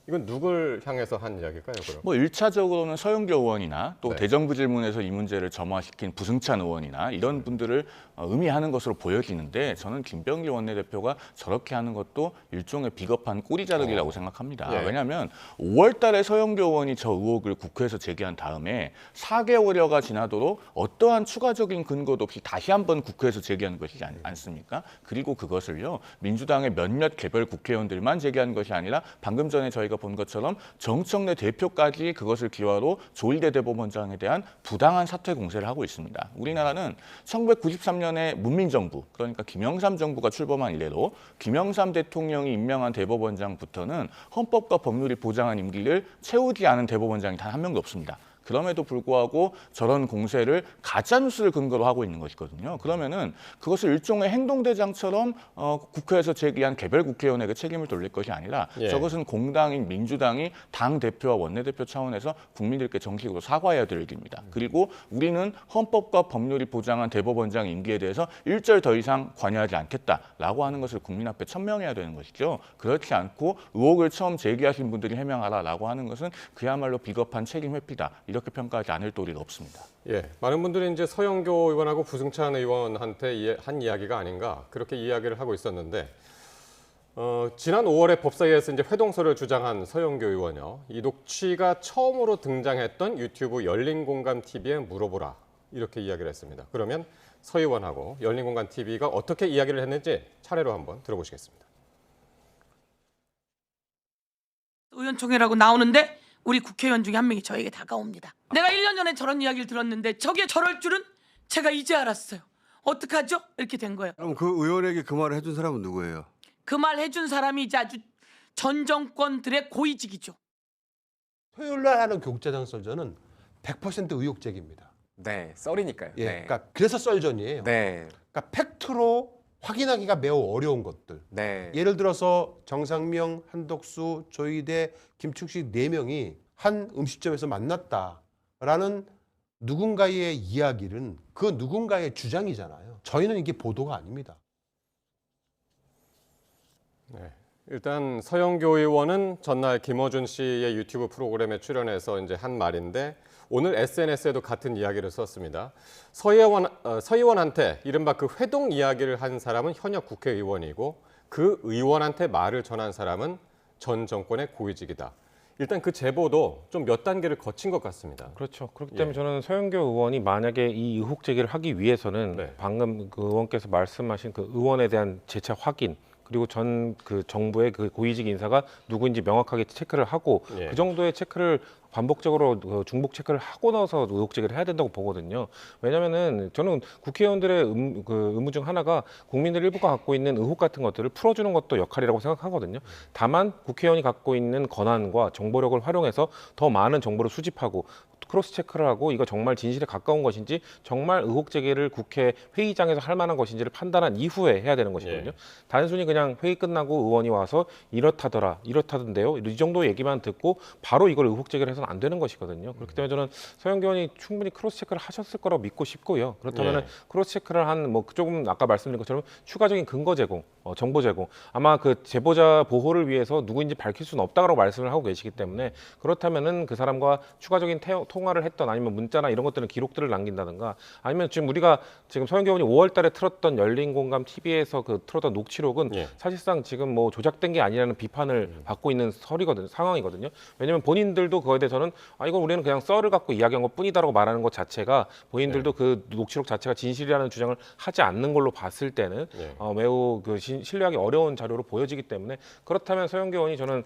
이건 누굴 향해서 한 이야기일까요, 그럼? 뭐 1차적으로는 서영교 의원이나 또 대정부 질문에서 이 문제를 점화시킨 부승찬 의원이나 이런 분들을 의미하는 것으로 보여지는데, 저는 김병기 원내대표가 저렇게 하는 것도 일종의 비겁한 꼬리 자르기라고 생각합니다. 왜냐하면 5월 달에 서영교 의원이 저 의혹을 국회에서 제기한 다음에 4개월여가 지나도록 어떠한 추가적인 근거도 없이 다시 한번 국회에서 제기한 것이지 않습니까? 그리고 그것을요, 민주당의 몇몇 개별 국회의원들만 제기한 것이 아니라 방금 전에 저희가 본 것처럼 정청래 대표까지 그것을 기화로 조희대 대법원장에 대한 부당한 사퇴 공세를 하고 있습니다. 우리나라는 1993년에 문민정부, 그러니까 김영삼 정부가 출범한 이래로 김영삼 대통령이 임명한 대법원장부터는 헌법과 법률이 보장한 임기를 채우지 않은 대법원장이 단 한 명도 없습니다. 그럼에도 불구하고 저런 공세를 가짜뉴스를 근거로 하고 있는 것이거든요. 그러면은 그것을 일종의 행동대장처럼 국회에서 제기한 개별 국회의원에게 책임을 돌릴 것이 아니라 예. 저것은 공당인 민주당이 당 대표와 원내대표 차원에서 국민들께 정식으로 사과해야 될 일입니다. 그리고 우리는 헌법과 법률이 보장한 대법원장 임기에 대해서 일절 더 이상 관여하지 않겠다라고 하는 것을 국민 앞에 천명해야 되는 것이죠. 그렇지 않고 의혹을 처음 제기하신 분들이 해명하라라고 하는 것은 그야말로 비겁한 책임 회피다. 이렇게 평가하지 않을 도리가 없습니다. 예, 많은 분들이 이제 서영교 의원하고 부승찬 의원한테 한 이야기가 아닌가 그렇게 이야기를 하고 있었는데 지난 5월에 법사위에서 이제 회동설을 주장한 서영교 의원이요. 이 녹취가 처음으로 등장했던 유튜브 열린공감TV에 물어보라 이렇게 이야기를 했습니다. 그러면 서 의원하고 열린공감TV가 어떻게 이야기를 했는지 차례로 한번 들어보시겠습니다. 의원총회라고 나오는데 우리 국회의원 중에 한 명이 저에게 다가옵니다. 내가 1년 전에 저런 이야기를 들었는데 저게 저럴 줄은 제가 이제 알았어요. 어떡하죠? 이렇게 된 거예요. 그럼 그 의원에게 그 말을 해준 사람은 누구예요? 그 말 해준 사람이 이제 아주 전 정권들의 고위직이죠. 토요일 날 하는 교국재단 썰전은 100% 의혹적입니다. 네, 썰이니까요. 예, 네. 그러니까 그래서 썰전이에요. 네. 그러니까 팩트로 확인하기가 매우 어려운 것들. 네. 예를 들어서 정상명, 한덕수, 조희대, 김충식 4명이 한 음식점에서 만났다라는 누군가의 이야기는 그 누군가의 주장이잖아요. 저희는 이게 보도가 아닙니다. 네. 일단 서영교 의원은 전날 김어준 씨의 유튜브 프로그램에 출연해서 이제 한 말인데 오늘 SNS에도 같은 이야기를 썼습니다. 서 의원한테 이른바 그 회동 이야기를 한 사람은 현역 국회의원이고 그 의원한테 말을 전한 사람은 전 정권의 고위직이다. 일단 그 제보도 좀 몇 단계를 거친 것 같습니다. 그렇죠. 그렇기 때문에 저는 서영교 의원이 만약에 이 의혹 제기를 하기 위해서는 방금 그 의원께서 말씀하신 그 의원에 대한 재차 확인 그리고 전 그 정부의 그 고위직 인사가 누구인지 명확하게 체크를 하고 그 정도의 체크를 반복적으로 중복 체크를 하고 나서 의혹 제기를 해야 된다고 보거든요. 왜냐하면은 저는 국회의원들의 의무 중 하나가 국민들 일부가 갖고 있는 의혹 같은 것들을 풀어주는 것도 역할이라고 생각하거든요. 다만 국회의원이 갖고 있는 권한과 정보력을 활용해서 더 많은 정보를 수집하고 크로스 체크를 하고 이거 정말 진실에 가까운 것인지 정말 의혹 제기를 국회 회의장에서 할 만한 것인지를 판단한 이후에 해야 되는 것이거든요. 단순히 그냥 회의 끝나고 의원이 와서 이렇다더라, 이렇다던데요. 이 정도 얘기만 듣고 바로 이걸 의혹 제기를 해서는 안 되는 것이거든요. 그렇기 때문에 저는 서영교 의원이 충분히 크로스 체크를 하셨을 거라고 믿고 싶고요. 그렇다면 크로스 체크를 한 뭐 조금 아까 말씀드린 것처럼 추가적인 근거 제공, 정보 제공. 아마 그 제보자 보호를 위해서 누구인지 밝힐 수는 없다고 말씀을 하고 계시기 때문에 그렇다면은 그 사람과 추가적인 통화를 했던 아니면 문자나 이런 것들은 기록들을 남긴다든가 아니면 지금 우리가 지금 서영교 의원이 5월달에 틀었던 열린공감TV에서 그 틀었던 녹취록은 사실상 지금 뭐 조작된 게 아니라는 비판을 받고 있는 상황이거든요. 왜냐하면 본인들도 그거에 대해서는 이건 우리는 그냥 썰을 갖고 이야기한 것뿐이다라고 말하는 것 자체가 본인들도 그 녹취록 자체가 진실이라는 주장을 하지 않는 걸로 봤을 때는 매우 그 신뢰하기 어려운 자료로 보여지기 때문에 그렇다면 서영교 의원이 저는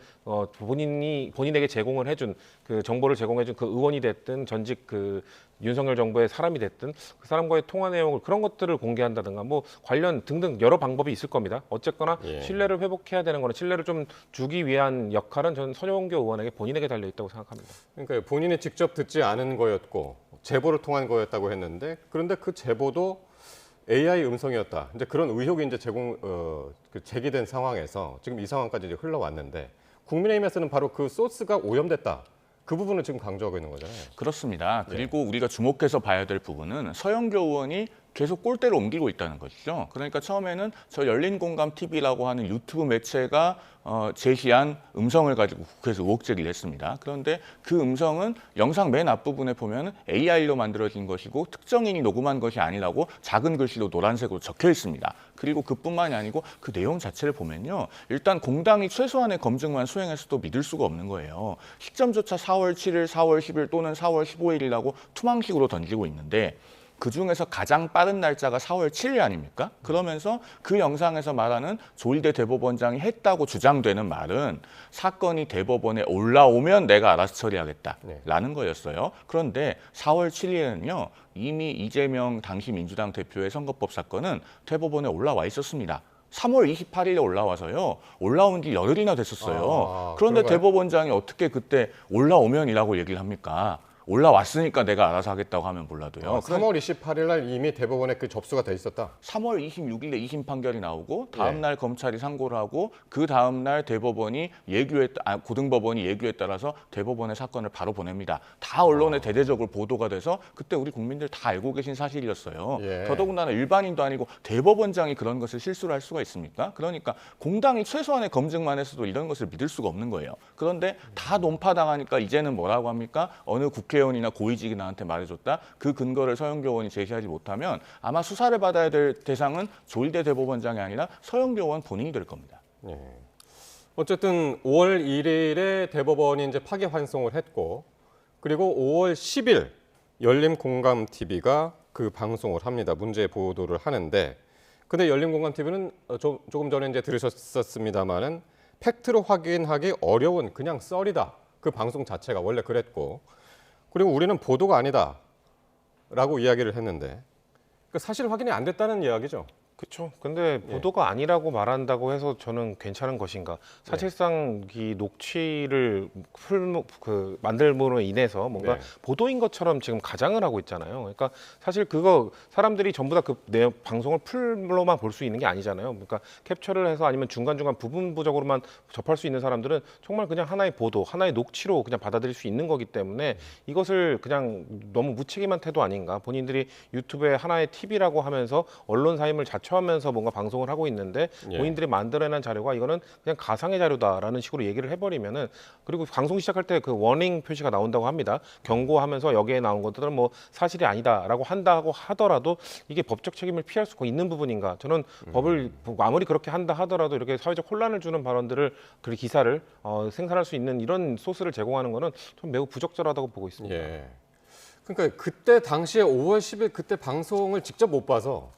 본인에게 제공을 해준 그 정보를 제공해준 그 의원이 됐든 전직 그 윤석열 정부의 사람이 됐든 그 사람과의 통화 내용을 그런 것들을 공개한다든가 뭐 관련 등등 여러 방법이 있을 겁니다. 어쨌거나 신뢰를 회복해야 되는 거는 신뢰를 좀 주기 위한 역할은 저는 서영교 의원에게 본인에게 달려 있다고 생각합니다. 그러니까 본인이 직접 듣지 않은 거였고 제보를 통한 거였다고 했는데 그런데 그 제보도 AI 음성이었다. 이제 그런 의혹이 이제 제기된 상황에서 지금 이 상황까지 이제 흘러왔는데 국민의힘에서는 바로 그 소스가 오염됐다. 그 부분을 지금 강조하고 있는 거잖아요. 그렇습니다. 그리고 우리가 주목해서 봐야 될 부분은 서영교 의원이 계속 꼴대로 옮기고 있다는 것이죠. 그러니까 처음에는 저 열린공감TV라고 하는 유튜브 매체가 제시한 음성을 가지고 국회에서 의혹 제기를 했습니다. 그런데 그 음성은 영상 맨 앞부분에 보면 AI로 만들어진 것이고 특정인이 녹음한 것이 아니라고 작은 글씨로 노란색으로 적혀 있습니다. 그리고 그뿐만이 아니고 그 내용 자체를 보면요. 일단 공당이 최소한의 검증만 수행해서도 믿을 수가 없는 거예요. 시점조차 4월 7일, 4월 10일 또는 4월 15일이라고 투망식으로 던지고 있는데 그중에서 가장 빠른 날짜가 4월 7일 아닙니까? 그러면서 그 영상에서 말하는 조희대 대법원장이 했다고 주장되는 말은 사건이 대법원에 올라오면 내가 알아서 처리하겠다라는 거였어요. 그런데 4월 7일에는요. 이미 이재명 당시 민주당 대표의 선거법 사건은 대법원에 올라와 있었습니다. 3월 28일에 올라와서요. 올라온 지 열흘이나 됐었어요. 그런데 그런가요? 대법원장이 어떻게 그때 올라오면이라고 얘기를 합니까? 올라왔으니까 내가 알아서 하겠다고 하면 몰라도요. 3월 28일 날 이미 대법원에 그 접수가 돼 있었다. 3월 26일에 2심 판결이 나오고 다음 날 검찰이 상고를 하고 그 다음 날 대법원이 고등법원이 예규에 따라서 대법원에 사건을 바로 보냅니다. 다 언론에 대대적으로 보도가 돼서 그때 우리 국민들 다 알고 계신 사실이었어요. 더더군다나 일반인도 아니고 대법원장이 그런 것을 실수를 할 수가 있습니까? 그러니까 공당이 최소한의 검증만 했어도 이런 것을 믿을 수가 없는 거예요. 그런데 다 논파당하니까 이제는 뭐라고 합니까? 어느 국회의원이나 고위직이 나한테 말해줬다. 그 근거를 서영교 의원이 제시하지 못하면 아마 수사를 받아야 될 대상은 조일대 대법원장이 아니라 서영교 의원 본인이 될 겁니다. 어쨌든 5월 1일에 대법원이 이제 파기환송을 했고 그리고 5월 10일 열림공감TV가 그 방송을 합니다. 문제 보도를 하는데 근데 열림공감TV는 조금 전에 이제 들으셨었습니다만은 팩트로 확인하기 어려운 그냥 썰이다. 그 방송 자체가 원래 그랬고 그리고 우리는 보도가 아니다라고 이야기를 했는데 사실 확인이 안 됐다는 이야기죠. 그렇죠. 근데 보도가 아니라고 말한다고 해서 저는 괜찮은 것인가? 사실상 이 녹취를 만들므로 인해서 뭔가 보도인 것처럼 지금 가장을 하고 있잖아요. 그러니까 사실 그거 사람들이 전부 다 그 내 방송을 풀로만 볼 수 있는 게 아니잖아요. 그러니까 캡처를 해서 아니면 중간중간 부분부적으로만 접할 수 있는 사람들은 정말 그냥 하나의 보도, 하나의 녹취로 그냥 받아들일 수 있는 거기 때문에 이것을 그냥 너무 무책임한 태도 아닌가? 본인들이 유튜브에 하나의 TV라고 하면서 언론사임을 자처하면서 뭔가 방송을 하고 있는데 본인들이 만들어낸 자료가 이거는 그냥 가상의 자료다라는 식으로 얘기를 해버리면은 그리고 방송 시작할 때 그 워닝 표시가 나온다고 합니다. 경고하면서 여기에 나온 것들은 뭐 사실이 아니다라고 한다고 하더라도 이게 법적 책임을 피할 수 있는 부분인가? 저는 법을 아무리 그렇게 한다 하더라도 이렇게 사회적 혼란을 주는 발언들을 그 기사를 생산할 수 있는 이런 소스를 제공하는 거는 좀 매우 부적절하다고 보고 있습니다. 그러니까 그때 당시에 5월 10일 그때 방송을 직접 못 봐서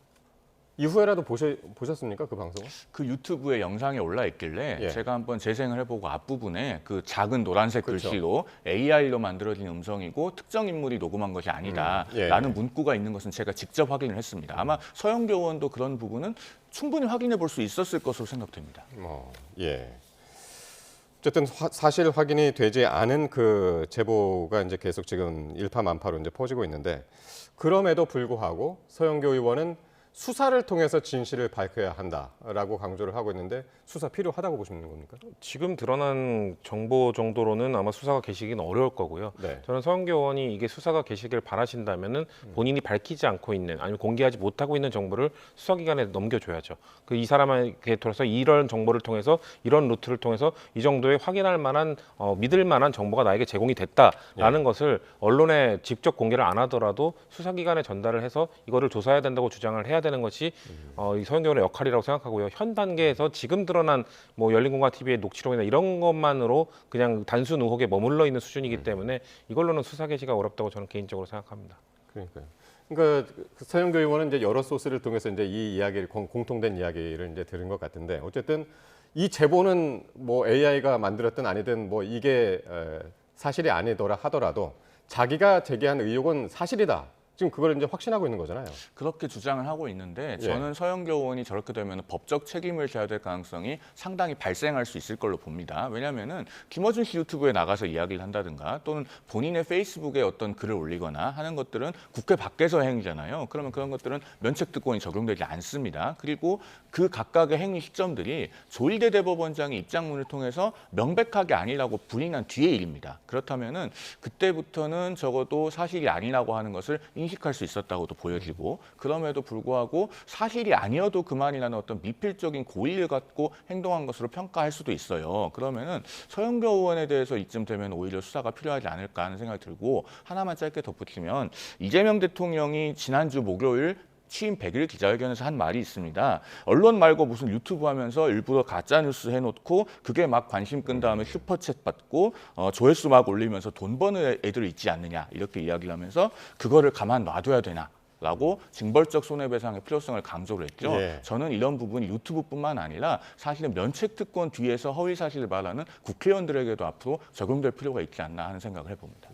이후에라도 보셨습니까? 그 방송을? 그 유튜브에 영상이 올라 있길래 제가 한번 재생을 해보고 앞부분에 그 작은 노란색 글씨로 AI로 만들어진 음성이고 특정 인물이 녹음한 것이 아니다라는 문구가 있는 것은 제가 직접 확인을 했습니다. 아마 서영교 의원도 그런 부분은 충분히 확인해 볼 수 있었을 것으로 생각됩니다. 어쨌든 사실 확인이 되지 않은 그 제보가 이제 계속 지금 일파만파로 이제 퍼지고 있는데 그럼에도 불구하고 서영교 의원은 수사를 통해서 진실을 밝혀야 한다라고 강조를 하고 있는데 수사 필요하다고 보시는 겁니까? 지금 드러난 정보 정도로는 아마 수사가 개시기는 어려울 거고요. 저는 서영교 의원이 이게 수사가 개시기를 바라신다면은 본인이 밝히지 않고 있는 아니면 공개하지 못하고 있는 정보를 수사기관에 넘겨줘야죠. 그 이 사람에게 돌아서 이런 정보를 통해서 이런 루트를 통해서 이 정도의 확인할 만한 믿을 만한 정보가 나에게 제공이 됐다라는 것을 언론에 직접 공개를 안 하더라도 수사기관에 전달을 해서 이거를 조사해야 된다고 주장을 해야 되는 것이 이 서영교 의원의 역할이라고 생각하고요. 현 단계에서 지금 드러난 뭐 열린공감TV의 녹취록이나 이런 것만으로 그냥 단순 의혹에 머물러 있는 수준이기 때문에 이걸로는 수사 개시가 어렵다고 저는 개인적으로 생각합니다. 그러니까요. 그러니까 서영교 의원은 이제 여러 소스를 통해서 이제 이 이야기를 공통된 이야기를 이제 들은 것 같은데 어쨌든 이 제보는 뭐 AI가 만들었든 아니든 뭐 이게 사실이 아니더라 하더라도 자기가 제기한 의혹은 사실이다. 지금 그걸 이제 확신하고 있는 거잖아요. 그렇게 주장을 하고 있는데 저는 서영교 의원이 저렇게 되면 법적 책임을 져야 될 가능성이 상당히 발생할 수 있을 걸로 봅니다. 왜냐하면은 김어준 씨 유튜브에 나가서 이야기를 한다든가 또는 본인의 페이스북에 어떤 글을 올리거나 하는 것들은 국회 밖에서 행위잖아요. 그러면 그런 것들은 면책특권이 적용되지 않습니다. 그리고 그 각각의 행위 시점들이 조일대 대법원장의 입장문을 통해서 명백하게 아니라고 부인한 뒤의 일입니다. 그렇다면은 그때부터는 적어도 사실이 아니라고 하는 것을 인식할 수 있었다고도 보여지고 그럼에도 불구하고 사실이 아니어도 그만이라는 어떤 미필적인 고의를 갖고 행동한 것으로 평가할 수도 있어요. 그러면은 서영교 의원에 대해서 이쯤 되면 오히려 수사가 필요하지 않을까 하는 생각이 들고 하나만 짧게 덧붙이면 이재명 대통령이 지난주 목요일 취임 100일 기자회견에서 한 말이 있습니다. 언론 말고 무슨 유튜브 하면서 일부러 가짜뉴스 해놓고 그게 막 관심 끈 다음에 슈퍼챗 받고 조회수 막 올리면서 돈 버는 애들 있지 않느냐 이렇게 이야기를 하면서 그거를 가만 놔둬야 되나 라고 징벌적 손해배상의 필요성을 강조를 했죠. 저는 이런 부분이 유튜브뿐만 아니라 사실은 면책특권 뒤에서 허위사실을 말하는 국회의원들에게도 앞으로 적용될 필요가 있지 않나 하는 생각을 해봅니다.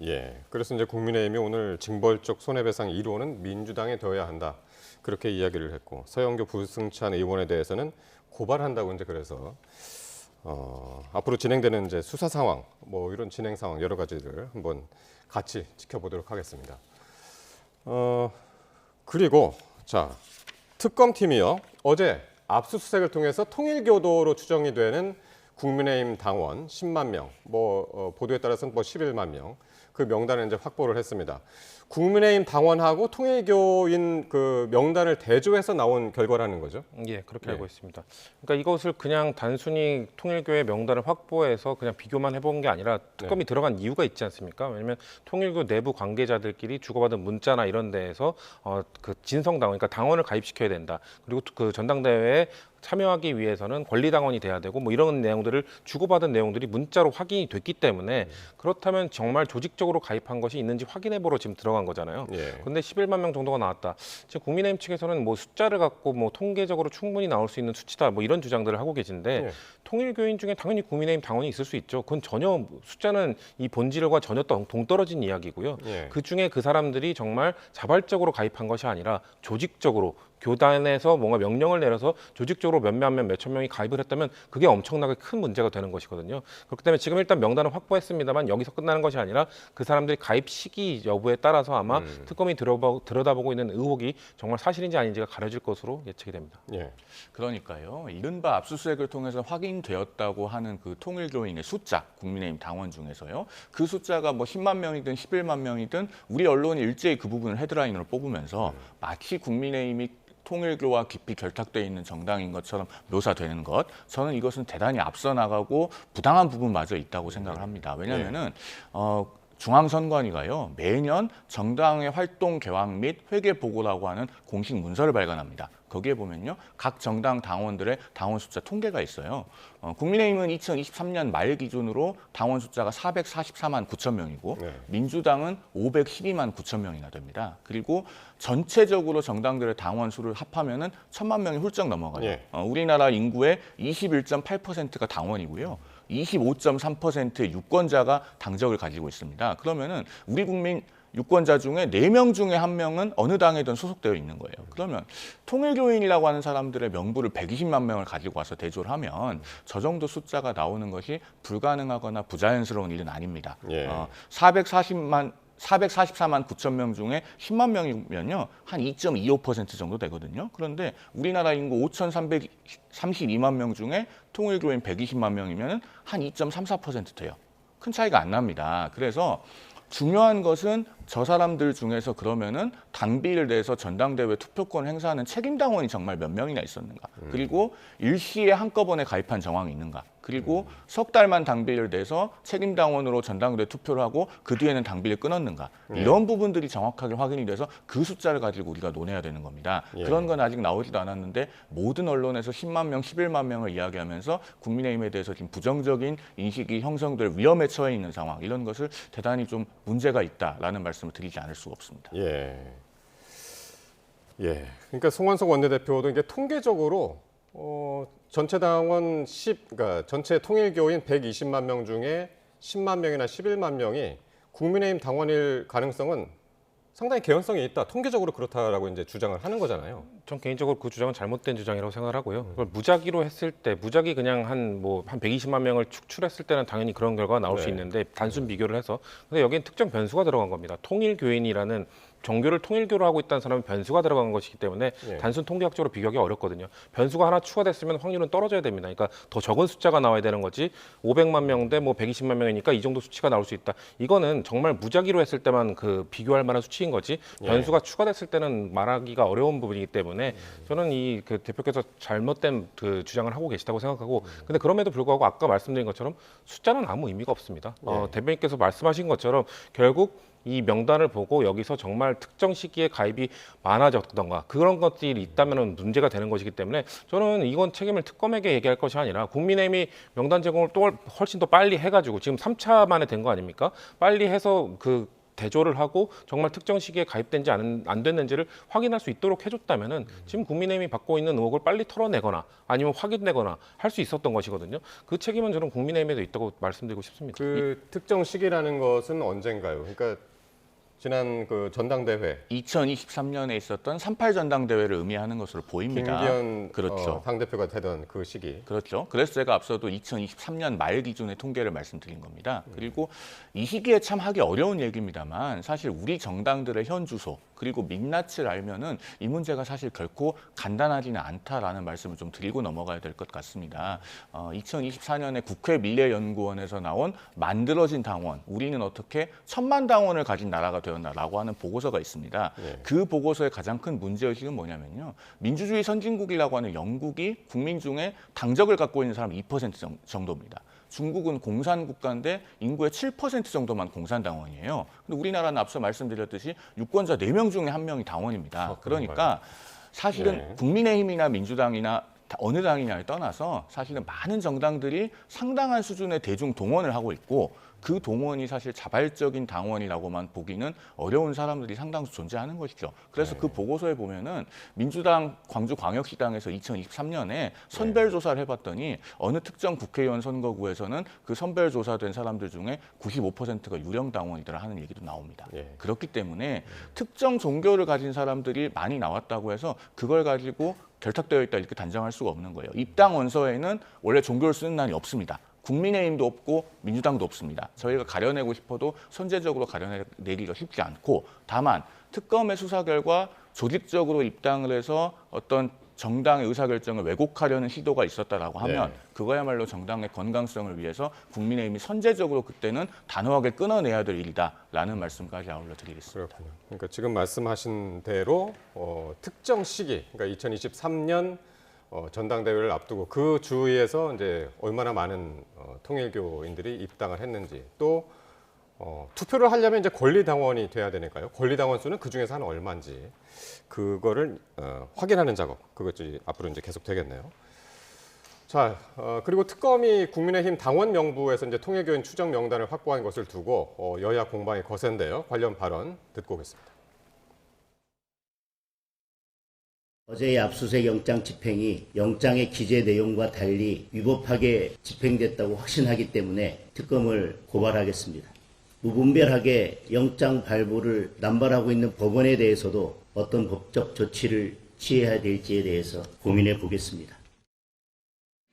그래서 이제 국민의힘이 오늘 징벌적 손해배상 1호는 민주당에 둬야 한다. 그렇게 이야기를 했고 서영교 부승찬 의원에 대해서는 고발한다고 이제 그래서 앞으로 진행되는 이제 수사 상황, 뭐 이런 진행 상황 여러 가지를 한번 같이 지켜보도록 하겠습니다. 그리고 자, 특검팀이요. 어제 압수수색을 통해서 통일교도로 추정이 되는 국민의힘 당원 10만 명, 보도에 따라서는 11만 명, 그 명단을 이제 확보를 했습니다. 국민의힘 당원하고 통일교인 그 명단을 대조해서 나온 결과라는 거죠? 예, 그렇게 알고 있습니다. 그러니까 이것을 그냥 단순히 통일교의 명단을 확보해서 그냥 비교만 해본 게 아니라 특검이 들어간 이유가 있지 않습니까? 왜냐하면 통일교 내부 관계자들끼리 주고받은 문자나 이런 데에서 그 진성당원, 그러니까 당원을 가입시켜야 된다. 그리고 그 전당대회에 참여하기 위해서는 권리당원이 돼야 되고 뭐 이런 내용들을 주고받은 내용들이 문자로 확인이 됐기 때문에 그렇다면 정말 조직적으로 가입한 것이 있는지 확인해보러 지금 들어간 거잖아요. 그런데 11만 명 정도가 나왔다. 지금 국민의힘 측에서는 뭐 숫자를 갖고 뭐 통계적으로 충분히 나올 수 있는 수치다 뭐 이런 주장들을 하고 계신데 통일교인 중에 당연히 국민의힘 당원이 있을 수 있죠. 그건 전혀 숫자는 이 본질과 전혀 동떨어진 이야기고요. 그 중에 그 사람들이 정말 자발적으로 가입한 것이 아니라 조직적으로 교단에서 뭔가 명령을 내려서 조직적으로 몇몇 명, 몇천 명이 가입을 했다면 그게 엄청나게 큰 문제가 되는 것이거든요. 그렇기 때문에 지금 일단 명단을 확보했습니다만 여기서 끝나는 것이 아니라 그 사람들이 가입 시기 여부에 따라서 아마 특검이 들여다보고 있는 의혹이 정말 사실인지 아닌지가 가려질 것으로 예측이 됩니다. 그러니까요. 이른바 압수수색을 통해서 확인되었다고 하는 그 통일교인의 숫자, 국민의힘 당원 중에서요. 그 숫자가 뭐 10만 명이든 11만 명이든 우리 언론이 일제히 그 부분을 헤드라인으로 뽑으면서 마치 국민의힘이 통일교와 깊이 결탁되어 있는 정당인 것처럼 묘사되는 것, 저는 이것은 대단히 앞서 나가고 부당한 부분마저 있다고 생각을 합니다. 왜냐하면은 중앙선관위가요 매년 정당의 활동 개황 및 회계 보고라고 하는 공식 문서를 발간합니다. 거기에 보면요 각 정당 당원들의 당원 숫자 통계가 있어요. 국민의힘은 2023년 말 기준으로 당원 숫자가 444만 9천 명이고 민주당은 512만 9천 명이나 됩니다. 그리고 전체적으로 정당들의 당원 수를 합하면은 1,000만 명이 훌쩍 넘어가요. 우리나라 인구의 21.8%가 당원이고요. 25.3%의 유권자가 당적을 가지고 있습니다. 그러면은 우리 국민 유권자 중에 4명 중에 1명은 어느 당에든 소속되어 있는 거예요. 그러면 통일교인이라고 하는 사람들의 명부를 120만 명을 가지고 와서 대조를 하면 저 정도 숫자가 나오는 것이 불가능하거나 부자연스러운 일은 아닙니다. 444만 9천 명 중에 10만 명이면요 한 2.25% 정도 되거든요. 그런데 우리나라 인구 5,332만 명 중에 통일교인 120만 명이면 한 2.34% 돼요. 큰 차이가 안 납니다. 그래서 중요한 것은 저 사람들 중에서 그러면은 당비를 내서 전당대회 투표권 행사하는 책임당원이 정말 몇 명이나 있었는가? 그리고 일시에 한꺼번에 가입한 정황이 있는가? 그리고 석 달만 당비를 내서 책임당원으로 전당대회 투표를 하고 그 뒤에는 당비를 끊었는가? 이런 부분들이 정확하게 확인이 돼서 그 숫자를 가지고 우리가 논해야 되는 겁니다. 그런 건 아직 나오지도 않았는데 모든 언론에서 10만 명, 11만 명을 이야기하면서 국민의힘에 대해서 지금 부정적인 인식이 형성될 위험에 처해 있는 상황, 이런 것을 대단히 좀 문제가 있다라는 말씀을 드리지 않을 수가 없습니다. 그러니까 송원석 원내대표도 이게 통계적으로 전체 당원 그러니까 전체 통일교인 120만 명 중에 10만 명이나 11만 명이 국민의힘 당원일 가능성은 상당히 개연성이 있다. 통계적으로 그렇다라고 이제 주장을 하는 거잖아요. 전 개인적으로 그 주장은 잘못된 주장이라고 생각을 하고요. 그걸 무작위로 했을 때, 무작위 그냥 한 120만 명을 축출했을 때는 당연히 그런 결과가 나올 수 있는데 단순 비교를 해서. 근데 여기엔 특정 변수가 들어간 겁니다. 통일교인이라는 종교를 통일교로 하고 있다는 사람은 변수가 들어간 것이기 때문에 단순 통계학적으로 비교하기 어렵거든요. 변수가 하나 추가됐으면 확률은 떨어져야 됩니다. 그러니까 더 적은 숫자가 나와야 되는 거지 500만 명 대 120만 명이니까 이 정도 수치가 나올 수 있다. 이거는 정말 무작위로 했을 때만 그 비교할 만한 수치인 거지 변수가 추가됐을 때는 말하기가 어려운 부분이기 때문에 저는 이 그 대표께서 잘못된 그 주장을 하고 계시다고 생각하고 근데 그럼에도 불구하고 아까 말씀드린 것처럼 숫자는 아무 의미가 없습니다. 대변인께서 말씀하신 것처럼 결국 이 명단을 보고 여기서 정말 특정 시기에 가입이 많아졌던가 그런 것들이 있다면 문제가 되는 것이기 때문에 저는 이건 책임을 특검에게 얘기할 것이 아니라 국민의힘이 명단 제공을 또 훨씬 더 빨리 해가지고 지금 3차 만에 된 거 아닙니까? 빨리 해서 그 대조를 하고 정말 특정 시기에 가입된지 안 됐는지를 확인할 수 있도록 해줬다면은 지금 국민의힘이 받고 있는 의혹을 빨리 털어내거나 아니면 확인내거나 할 수 있었던 것이거든요. 그 책임은 저는 국민의힘에도 있다고 말씀드리고 싶습니다. 그 특정 시기라는 것은 언젠가요? 그러니까 지난 그 전당대회 2023년에 있었던 38 전당대회를 의미하는 것으로 보입니다. 김기현 그렇죠. 당대표가 되던 그 시기. 그렇죠. 그래서 제가 앞서도 2023년 말 기준의 통계를 말씀드린 겁니다. 그리고 이 시기에 참 하기 어려운 얘기입니다만 사실 우리 정당들의 현 주소 그리고 민낯을 알면은 이 문제가 사실 결코 간단하지는 않다라는 말씀을 좀 드리고 넘어가야 될 것 같습니다. 2024년에 국회 미래연구원에서 나온 만들어진 당원, 우리는 어떻게 1000만 당원을 가진 나라가 되었나라고 하는 보고서가 있습니다. 그 보고서의 가장 큰 문제의식은 뭐냐면요. 민주주의 선진국이라고 하는 영국이 국민 중에 당적을 갖고 있는 사람 2% 정도입니다. 중국은 공산국가인데 인구의 7% 정도만 공산당원이에요. 근데 우리나라는 앞서 말씀드렸듯이 유권자 4명 중에 1명이 당원입니다. 그러니까 사실은 국민의힘이나 민주당이나 어느 당이냐에 떠나서 사실은 많은 정당들이 상당한 수준의 대중 동원을 하고 있고 그 동원이 사실 자발적인 당원이라고만 보기는 어려운 사람들이 상당수 존재하는 것이죠. 그래서 그 보고서에 보면은 민주당 광주광역시당에서 2023년에 선별조사를 해봤더니 어느 특정 국회의원 선거구에서는 그 선별조사된 사람들 중에 95%가 유령 당원이더라 하는 얘기도 나옵니다. 그렇기 때문에 특정 종교를 가진 사람들이 많이 나왔다고 해서 그걸 가지고 결탁되어 있다 이렇게 단정할 수가 없는 거예요. 입당 원서에는 원래 종교를 쓰는 난이 없습니다. 국민의힘도 없고 민주당도 없습니다. 저희가 가려내고 싶어도 선제적으로 가려내기가 쉽지 않고 다만 특검의 수사 결과 조직적으로 입당을 해서 어떤 정당의 의사결정을 왜곡하려는 시도가 있었다라고 하면 그거야말로 정당의 건강성을 위해서 국민의힘이 선제적으로 그때는 단호하게 끊어내야 될 일이다라는 말씀까지 아울러 드리겠습니다. 그렇군요. 그러니까 지금 말씀하신 대로 특정 시기, 그러니까 2023년 전당대회를 앞두고 그 주위에서 이제 얼마나 많은 통일교인들이 입당을 했는지 또 투표를 하려면 이제 권리당원이 돼야 되니까요. 권리당원 수는 그 중에서 한 얼마인지 그거를 확인하는 작업 그것이 앞으로 이제 계속 되겠네요. 자 그리고 특검이 국민의힘 당원 명부에서 이제 통일교인 추정 명단을 확보한 것을 두고 여야 공방이 거센데요. 관련 발언 듣고 오겠습니다. 어제의 압수수색 영장 집행이 영장의 기재 내용과 달리 위법하게 집행됐다고 확신하기 때문에 특검을 고발하겠습니다. 무분별하게 영장 발부를 남발하고 있는 법원에 대해서도 어떤 법적 조치를 취해야 될지에 대해서 고민해 보겠습니다.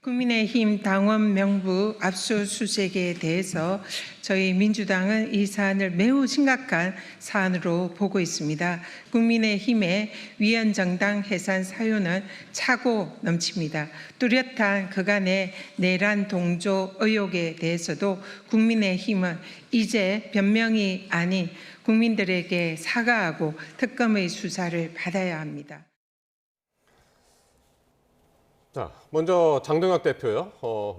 국민의힘 당원 명부 압수수색에 대해서 저희 민주당은 이 사안을 매우 심각한 사안으로 보고 있습니다. 국민의힘의 위헌정당 해산 사유는 차고 넘칩니다. 뚜렷한 그간의 내란 동조 의혹에 대해서도 국민의힘은 이제 변명이 아닌 국민들에게 사과하고 특검의 수사를 받아야 합니다. 자, 먼저 장동혁 대표요.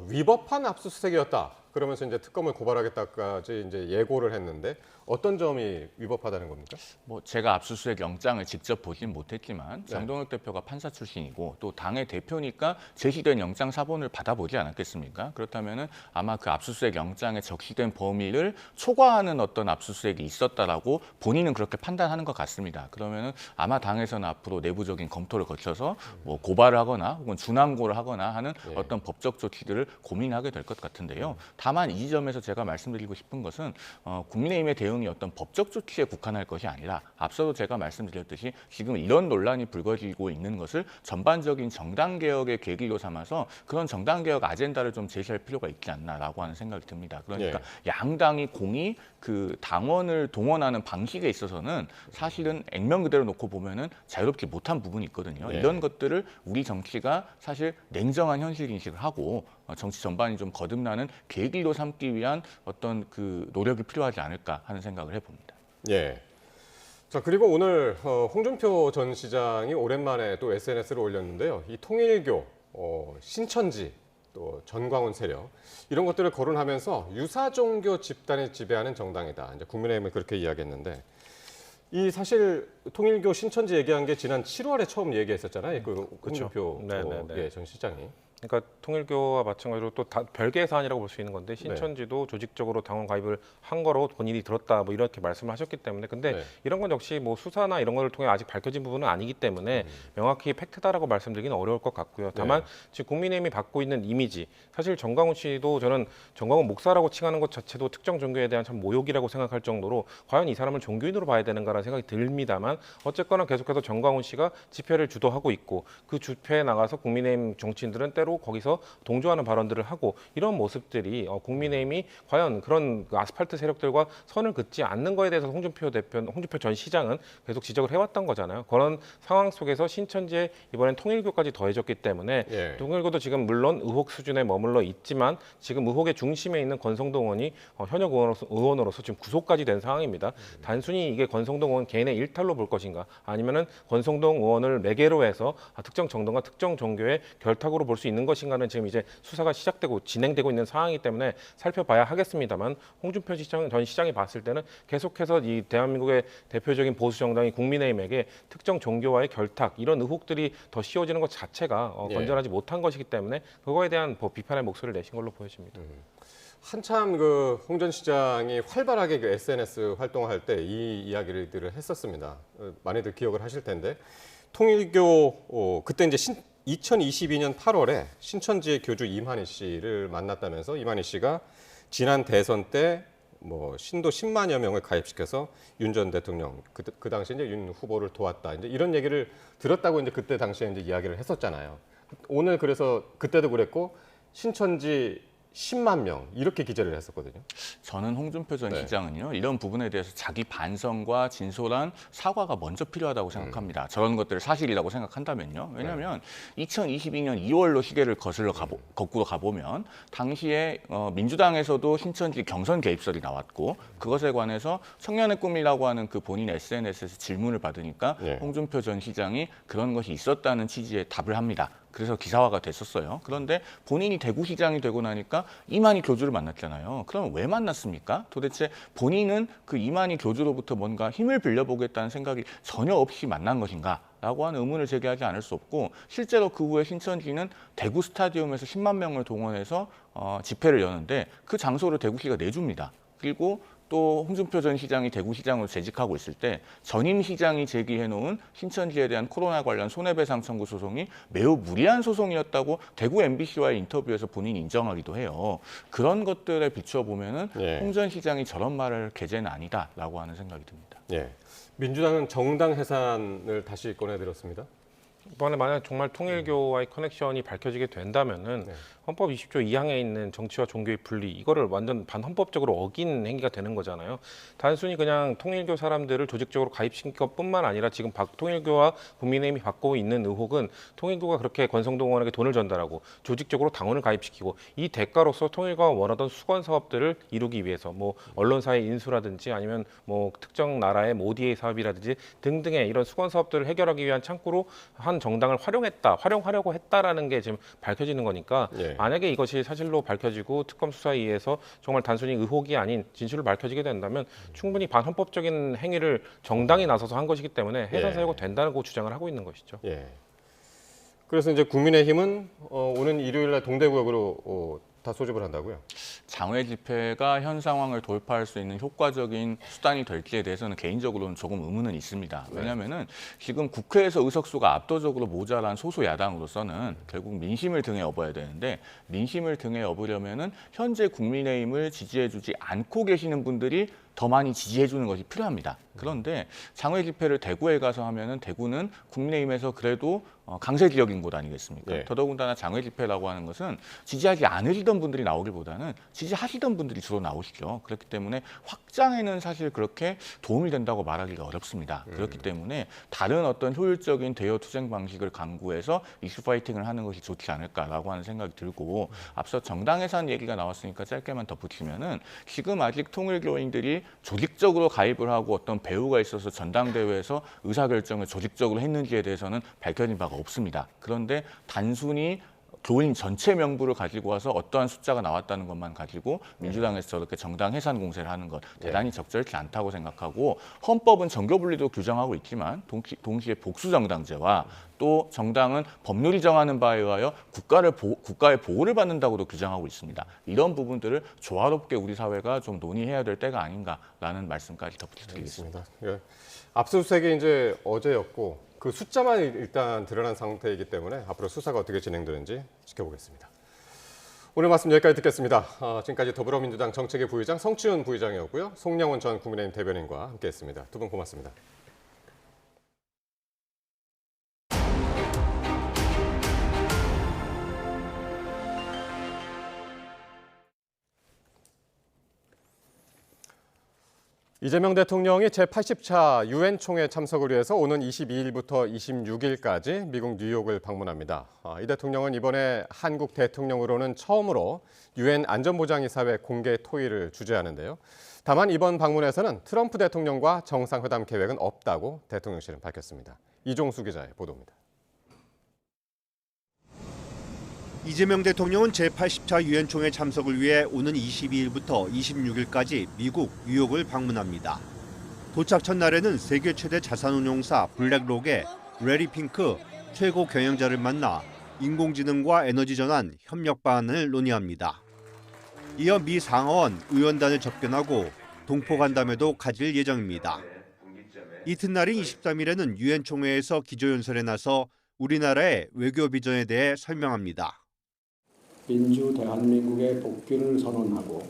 위법한 압수수색이었다. 그러면서 이제 특검을 고발하겠다까지 이제 예고를 했는데 어떤 점이 위법하다는 겁니까? 뭐 제가 압수수색 영장을 직접 보진 못했지만 장동혁 대표가 판사 출신이고 또 당의 대표니까 제시된 영장 사본을 받아보지 않았겠습니까? 그렇다면은 아마 그 압수수색 영장에 적시된 범위를 초과하는 어떤 압수수색이 있었다라고 본인은 그렇게 판단하는 것 같습니다. 그러면은 아마 당에서는 앞으로 내부적인 검토를 거쳐서 뭐 고발을 하거나 혹은 준항고를 하거나 하는 어떤 법적 조치들을 고민하게 될 것 같은데요. 다만 이 점에서 제가 말씀드리고 싶은 것은 국민의힘의 대응이 어떤 법적 조치에 국한할 것이 아니라 앞서도 제가 말씀드렸듯이 지금 이런 논란이 불거지고 있는 것을 전반적인 정당개혁의 계기로 삼아서 그런 정당개혁 아젠다를 좀 제시할 필요가 있지 않나라고 하는 생각이 듭니다. 그러니까 양당이 공히 그 당원을 동원하는 방식에 있어서는 사실은 액면 그대로 놓고 보면은 자유롭지 못한 부분이 있거든요. 이런 것들을 우리 정치가 사실 냉정한 현실 인식을 하고 정치 전반이 좀 거듭나는 계기로 삼기 위한 어떤 그 노력이 필요하지 않을까 하는 생각을 해봅니다. 예. 자 그리고 오늘 홍준표 전 시장이 오랜만에 또 SNS를 올렸는데요. 이 통일교, 신천지, 또 전광훈 세력 이런 것들을 거론하면서 유사 종교 집단이 지배하는 정당이다. 이제 국민의힘을 그렇게 이야기했는데 이 사실 통일교 신천지 얘기한 게 지난 7월에 처음 얘기했었잖아요. 그 홍준표 전 시장이. 그러니까 통일교와 마찬가지로 또 별개의 사안이라고 볼 수 있는 건데 신천지도 조직적으로 당원 가입을 한 거로 본인이 들었다 뭐 이렇게 말씀을 하셨기 때문에 근데 이런 건 역시 뭐 수사나 이런 거를 통해 아직 밝혀진 부분은 아니기 때문에 명확히 팩트다라고 말씀드리기는 어려울 것 같고요. 다만 지금 국민의힘이 받고 있는 이미지 사실 정광훈 씨도 저는 정광훈 목사라고 칭하는 것 자체도 특정 종교에 대한 참 모욕이라고 생각할 정도로 과연 이 사람을 종교인으로 봐야 되는가라는 생각이 듭니다만 어쨌거나 계속해서 정광훈 씨가 집회를 주도하고 있고 그 집회에 나가서 국민의힘 정치인들은 때로 거기서 동조하는 발언들을 하고 이런 모습들이 국민의힘이 과연 그런 그 아스팔트 세력들과 선을 긋지 않는 거에 대해서 홍준표 전 시장은 계속 지적을 해왔던 거잖아요. 그런 상황 속에서 신천지에 이번엔 통일교까지 더해졌기 때문에 통일교도 지금 물론 의혹 수준에 머물러 있지만 지금 의혹의 중심에 있는 권성동 의원이 현역 의원으로서 지금 구속까지 된 상황입니다. 단순히 이게 권성동 의원 개인의 일탈로 볼 것인가 아니면은 권성동 의원을 매개로 해서 특정 정당과 특정 종교의 결탁으로 볼 수 있는 것인가는 지금 이제 수사가 시작되고 진행되고 있는 상황이기 때문에 살펴봐야 하겠습니다만 홍준표 전 시장이 봤을 때는 계속해서 이 대한민국의 대표적인 보수 정당이 국민의힘에게 특정 종교와의 결탁 이런 의혹들이 더 씌워지는 것 자체가 건전하지 못한 것이기 때문에 그거에 대한 비판의 목소리를 내신 걸로 보여집니다. 한참 그 홍 전 시장이 활발하게 그 SNS 활동할 때 이 이야기들을 했었습니다. 많이들 기억을 하실 텐데 통일교 그때 이제 2022년 8월에 신천지의 교주 이만희 씨를 만났다면서 이만희 씨가 지난 대선 때 뭐 신도 10만여 명을 가입시켜서 윤 전 대통령 그 당시 이제 윤 후보를 도왔다 이제 이런 얘기를 들었다고 이제 그때 당시에 이제 이야기를 했었잖아요. 오늘 그래서 그때도 그랬고 신천지 10만 명 이렇게 기재를 했었거든요. 저는 홍준표 전 시장은요. 이런 부분에 대해서 자기 반성과 진솔한 사과가 먼저 필요하다고 생각합니다. 저런 것들을 사실이라고 생각한다면요. 왜냐하면 2022년 2월로 시계를 거꾸로 가보면 당시에 민주당에서도 신천지 경선 개입설이 나왔고 그것에 관해서 청년의 꿈이라고 하는 그 본인 SNS에서 질문을 받으니까 홍준표 전 시장이 그런 것이 있었다는 취지의 답을 합니다. 그래서 기사화가 됐었어요. 그런데 본인이 대구시장이 되고 나니까 이만희 교주를 만났잖아요. 그럼 왜 만났습니까? 도대체 본인은 그 이만희 교주로부터 뭔가 힘을 빌려보겠다는 생각이 전혀 없이 만난 것인가? 라고 하는 의문을 제기하지 않을 수 없고 실제로 그 후에 신천지는 대구 스타디움에서 10만 명을 동원해서 집회를 여는데 그 장소를 대구시가 내줍니다. 그리고 또 홍준표 전 시장이 대구시장으로 재직하고 있을 때 전임 시장이 제기해놓은 신천지에 대한 코로나 관련 손해배상 청구 소송이 매우 무리한 소송이었다고 대구 MBC와의 인터뷰에서 본인이 인정하기도 해요. 그런 것들에 비추어 보면은 홍 전 시장이 저런 말을 계제는 아니다라고 하는 생각이 듭니다. 민주당은 정당 해산을 다시 꺼내들었습니다. 이번에 만약 정말 통일교와의 커넥션이 밝혀지게 된다면은 헌법 20조 2항에 있는 정치와 종교의 분리 이거를 완전 반헌법적으로 어긴 행위가 되는 거잖아요. 단순히 그냥 통일교 사람들을 조직적으로 가입시킨 것뿐만 아니라 지금 통일교와 국민의힘이 받고 있는 의혹은 통일교가 그렇게 권성동 의원에게 돈을 전달하고 조직적으로 당원을 가입시키고 이 대가로서 통일교가 원하던 수건 사업들을 이루기 위해서 뭐 언론사의 인수라든지 아니면 뭐 특정 나라의 ODA 사업이라든지 등등의 이런 수건 사업들을 해결하기 위한 창구로 한 정당을 활용하려고 했다라는 게 지금 밝혀지는 거니까 만약에 이것이 사실로 밝혀지고 특검 수사에 의해서 정말 단순히 의혹이 아닌 진실로 밝혀지게 된다면 충분히 반헌법적인 행위를 정당이 나서서 한 것이기 때문에 해산 사유가 된다고 주장을 하고 있는 것이죠. 그래서 이제 국민의힘은 오는 일요일날 동대구역으로 다 소집을 한다고요? 장외 집회가 현 상황을 돌파할 수 있는 효과적인 수단이 될지에 대해서는 개인적으로는 조금 의문은 있습니다. 왜냐하면은 지금 국회에서 의석수가 압도적으로 모자란 소수 야당으로서는 결국 민심을 등에 업어야 되는데 민심을 등에 업으려면은 현재 국민의힘을 지지해주지 않고 계시는 분들이 더 많이 지지해주는 것이 필요합니다. 그런데 장외 집회를 대구에 가서 하면은 대구는 국민의힘에서 그래도 강세 지역인 곳 아니겠습니까? 더더군다나 장외 집회라고 하는 것은 지지하지 않으시던 분들이 나오기보다는 지지하시던 분들이 주로 나오시죠. 그렇기 때문에 확장에는 사실 그렇게 도움이 된다고 말하기가 어렵습니다. 그렇기 때문에 다른 어떤 효율적인 대여 투쟁 방식을 강구해서 이슈 파이팅을 하는 것이 좋지 않을까라고 하는 생각이 들고 앞서 정당 해산 얘기가 나왔으니까 짧게만 덧붙이면은 지금 아직 통일교인들이 조직적으로 가입을 하고 어떤 배후가 있어서 전당대회에서 의사결정을 조직적으로 했는지에 대해서는 밝혀진 바가 없습니다. 그런데 단순히 교인 전체 명부를 가지고 와서 어떠한 숫자가 나왔다는 것만 가지고 민주당에서 저렇게 정당 해산 공세를 하는 것 대단히 적절치 않다고 생각하고 헌법은 정교 분리도 규정하고 있지만 동시에 복수 정당제와 또 정당은 법률이 정하는 바에 의하여 국가의 보호를 받는다고도 규정하고 있습니다. 이런 부분들을 조화롭게 우리 사회가 좀 논의해야 될 때가 아닌가라는 말씀까지 덧붙여드리겠습니다. 예. 압수수색이 이제 어제였고 그 숫자만 일단 드러난 상태이기 때문에 앞으로 수사가 어떻게 진행되는지 지켜보겠습니다. 오늘 말씀 여기까지 듣겠습니다. 지금까지 더불어민주당 정책위 부의장 성추윤 부의장이었고요. 송영원 전 국민의힘 대변인과 함께했습니다. 두 분 고맙습니다. 이재명 대통령이 제80차 유엔 총회 참석을 위해서 오는 22일부터 26일까지 미국 뉴욕을 방문합니다. 이 대통령은 이번에 한국 대통령으로는 처음으로 유엔 안전보장이사회 공개 토의를 주재하는데요. 다만 이번 방문에서는 트럼프 대통령과 정상회담 계획은 없다고 대통령실은 밝혔습니다. 이종수 기자의 보도입니다. 이재명 대통령은 제80차 유엔 총회 참석을 위해 오는 22일부터 26일까지 미국 뉴욕을 방문합니다. 도착 첫날에는 세계 최대 자산운용사 블랙록의 레리 핑크 최고 경영자를 만나 인공지능과 에너지 전환 협력 방안을 논의합니다. 이어 미 상하원 의원단을 접견하고 동포 간담회도 가질 예정입니다. 이튿날인 23일에는 유엔 총회에서 기조연설에 나서 우리나라의 외교 비전에 대해 설명합니다. 민주 대한민국의 복귀를 선언하고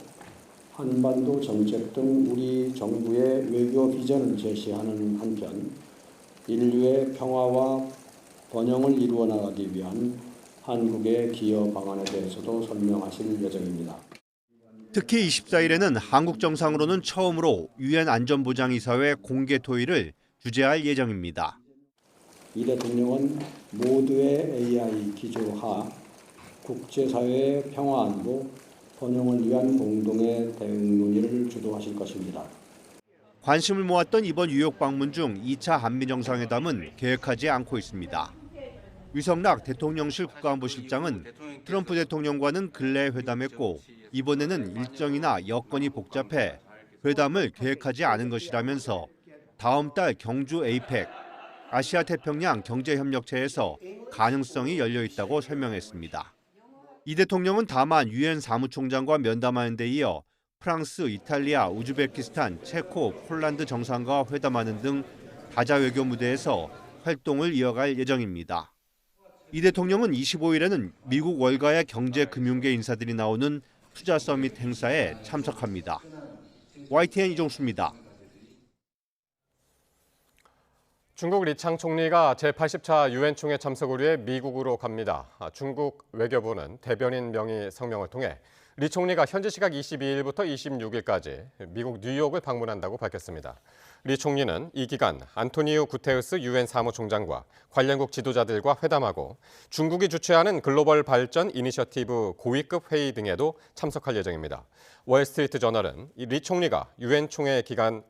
한반도 정책 등 우리 정부의 외교 비전을 제시하는 한편 인류의 평화와 번영을 이루어 나가기 위한 한국의 기여 방안에 대해서도 설명하실 예정입니다. 특히 24일에는 한국 정상으로는 처음으로 유엔 안전보장이사회 공개 토의를 주재할 예정입니다. 이 대통령은 모두의 AI 기조하 국제사회의 평화 안보, 번영을 위한 공동의 대응 논의를 주도하실 것입니다. 관심을 모았던 이번 뉴욕 방문 중 2차 한미 정상회담은 계획하지 않고 있습니다. 위성락 대통령실 국가안보실장은 트럼프 대통령과는 근래 회담했고 이번에는 일정이나 여건이 복잡해 회담을 계획하지 않은 것이라면서 다음 달 경주 에이펙, 아시아 태평양 경제협력체에서 가능성이 열려 있다고 설명했습니다. 이 대통령은 다만 유엔 사무총장과 면담하는 데 이어 프랑스, 이탈리아, 우즈베키스탄, 체코, 폴란드 정상과 회담하는 등 다자 외교 무대에서 활동을 이어갈 예정입니다. 이 대통령은 25일에는 미국 월가의 경제금융계 인사들이 나오는 투자 서밋 행사에 참석합니다. YTN 이종수입니다. 중국 리창 총리가 제80차 유엔 총회 참석을 위해 미국으로 갑니다. 중국 외교부는 대변인 명의 성명을 통해 리 총리가 현지 시각 22일부터 26일까지 미국 뉴욕을 방문한다고 밝혔습니다. 리 총리는 이 기간 안토니우 구테우스 유엔 사무총장과 관련국 지도자들과 회담하고 중국이 주최하는 글로벌 발전 이니셔티브 고위급 회의 등에도 참석할 예정입니다. 월스트리트 저널은 리 총리가 유엔 총회 기간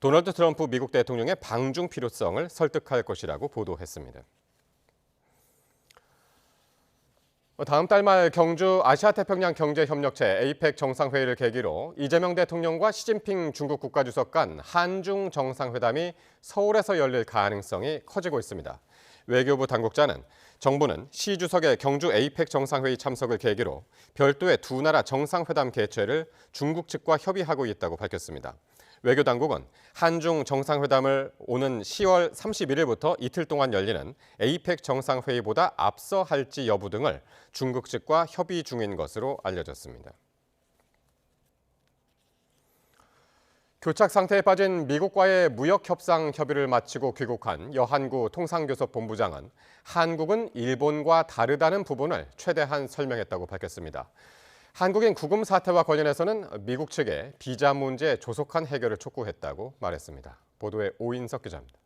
도널드 트럼프 미국 대통령의 방중 필요성을 설득할 것이라고 보도했습니다. 다음 달 말 경주 아시아태평양 경제협력체 에이펙 정상회의를 계기로 이재명 대통령과 시진핑 중국 국가주석 간 한중 정상회담이 서울에서 열릴 가능성이 커지고 있습니다. 외교부 당국자는 정부는 시 주석의 경주 에이펙 정상회의 참석을 계기로 별도의 두 나라 정상회담 개최를 중국 측과 협의하고 있다고 밝혔습니다. 외교당국은 한중 정상회담을 오는 10월 31일부터 이틀 동안 열리는 에이펙 정상회의보다 앞서 할지 여부 등을 중국 측과 협의 중인 것으로 알려졌습니다. 교착 상태에 빠진 미국과의 무역 협상 협의를 마치고 귀국한 여한구 통상교섭본부장은 한국은 일본과 다르다는 부분을 최대한 설명했다고 밝혔습니다. 한국인 구금 사태와 관련해서는 미국 측에 비자 문제 조속한 해결을 촉구했다고 말했습니다. 보도에 오인석 기자입니다.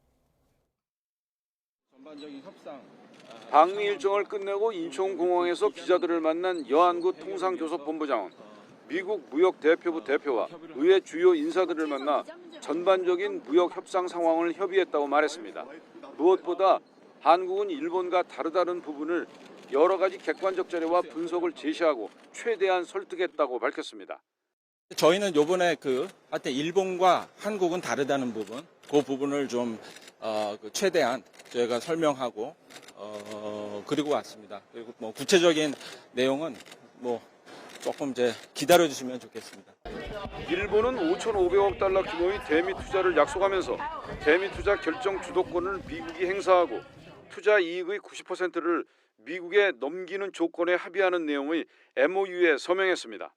방미 일정을 끝내고 인천공항에서 기자들을 만난 여한구 통상교섭본부장은 미국 무역대표부 대표와 의회 주요 인사들을 만나 전반적인 무역 협상 상황을 협의했다고 말했습니다. 무엇보다 한국은 일본과 다르다는 부분을 여러 가지 객관적 자료와 분석을 제시하고 최대한 설득했다고 밝혔습니다. 저희는 요번에 하여튼 일본과 한국은 다르다는 부분, 그 부분을 좀 최대한 저희가 설명하고 그리고 왔습니다. 그리고 뭐 구체적인 내용은 뭐 조금 이제 기다려 주시면 좋겠습니다. 일본은 5,500억 달러 규모의 대미 투자를 약속하면서 대미 투자 결정 주도권을 미국이 행사하고 투자 이익의 90%를 미국에 넘기는 조건에 합의하는 내용의 MOU에 서명했습니다.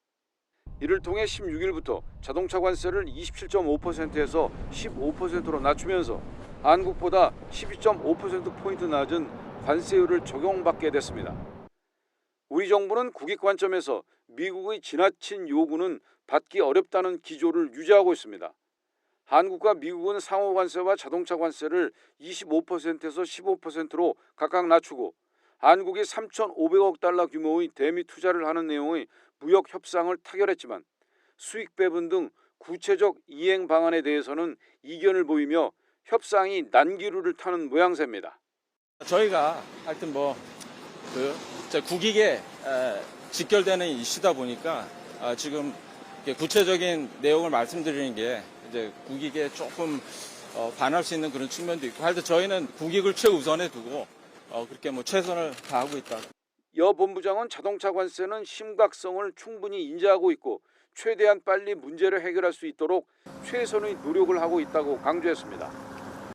이를 통해 16일부터 자동차 관세를 27.5%에서 15%로 낮추면서 한국보다 12.5%포인트 낮은 관세율을 적용받게 됐습니다. 우리 정부는 국익 관점에서 미국의 지나친 요구는 받기 어렵다는 기조를 유지하고 있습니다. 한국과 미국은 상호 관세와 자동차 관세를 25%에서 15%로 각각 낮추고 한국이 3,500억 달러 규모의 대미 투자를 하는 내용의 무역 협상을 타결했지만 수익 배분 등 구체적 이행 방안에 대해서는 이견을 보이며 협상이 난기류를 타는 모양새입니다. 저희가 하여튼 국익에 직결되는 이슈다 보니까 지금 구체적인 내용을 말씀드리는 게 이제 국익에 조금 반할 수 있는 그런 측면도 있고, 하여튼 저희는 국익을 최우선에 두고 그렇게 최선을 다하고 있다. 여 본부장은 자동차 관세는 심각성을 충분히 인지하고 있고 최대한 빨리 문제를 해결할 수 있도록 최선의 노력을 하고 있다고 강조했습니다.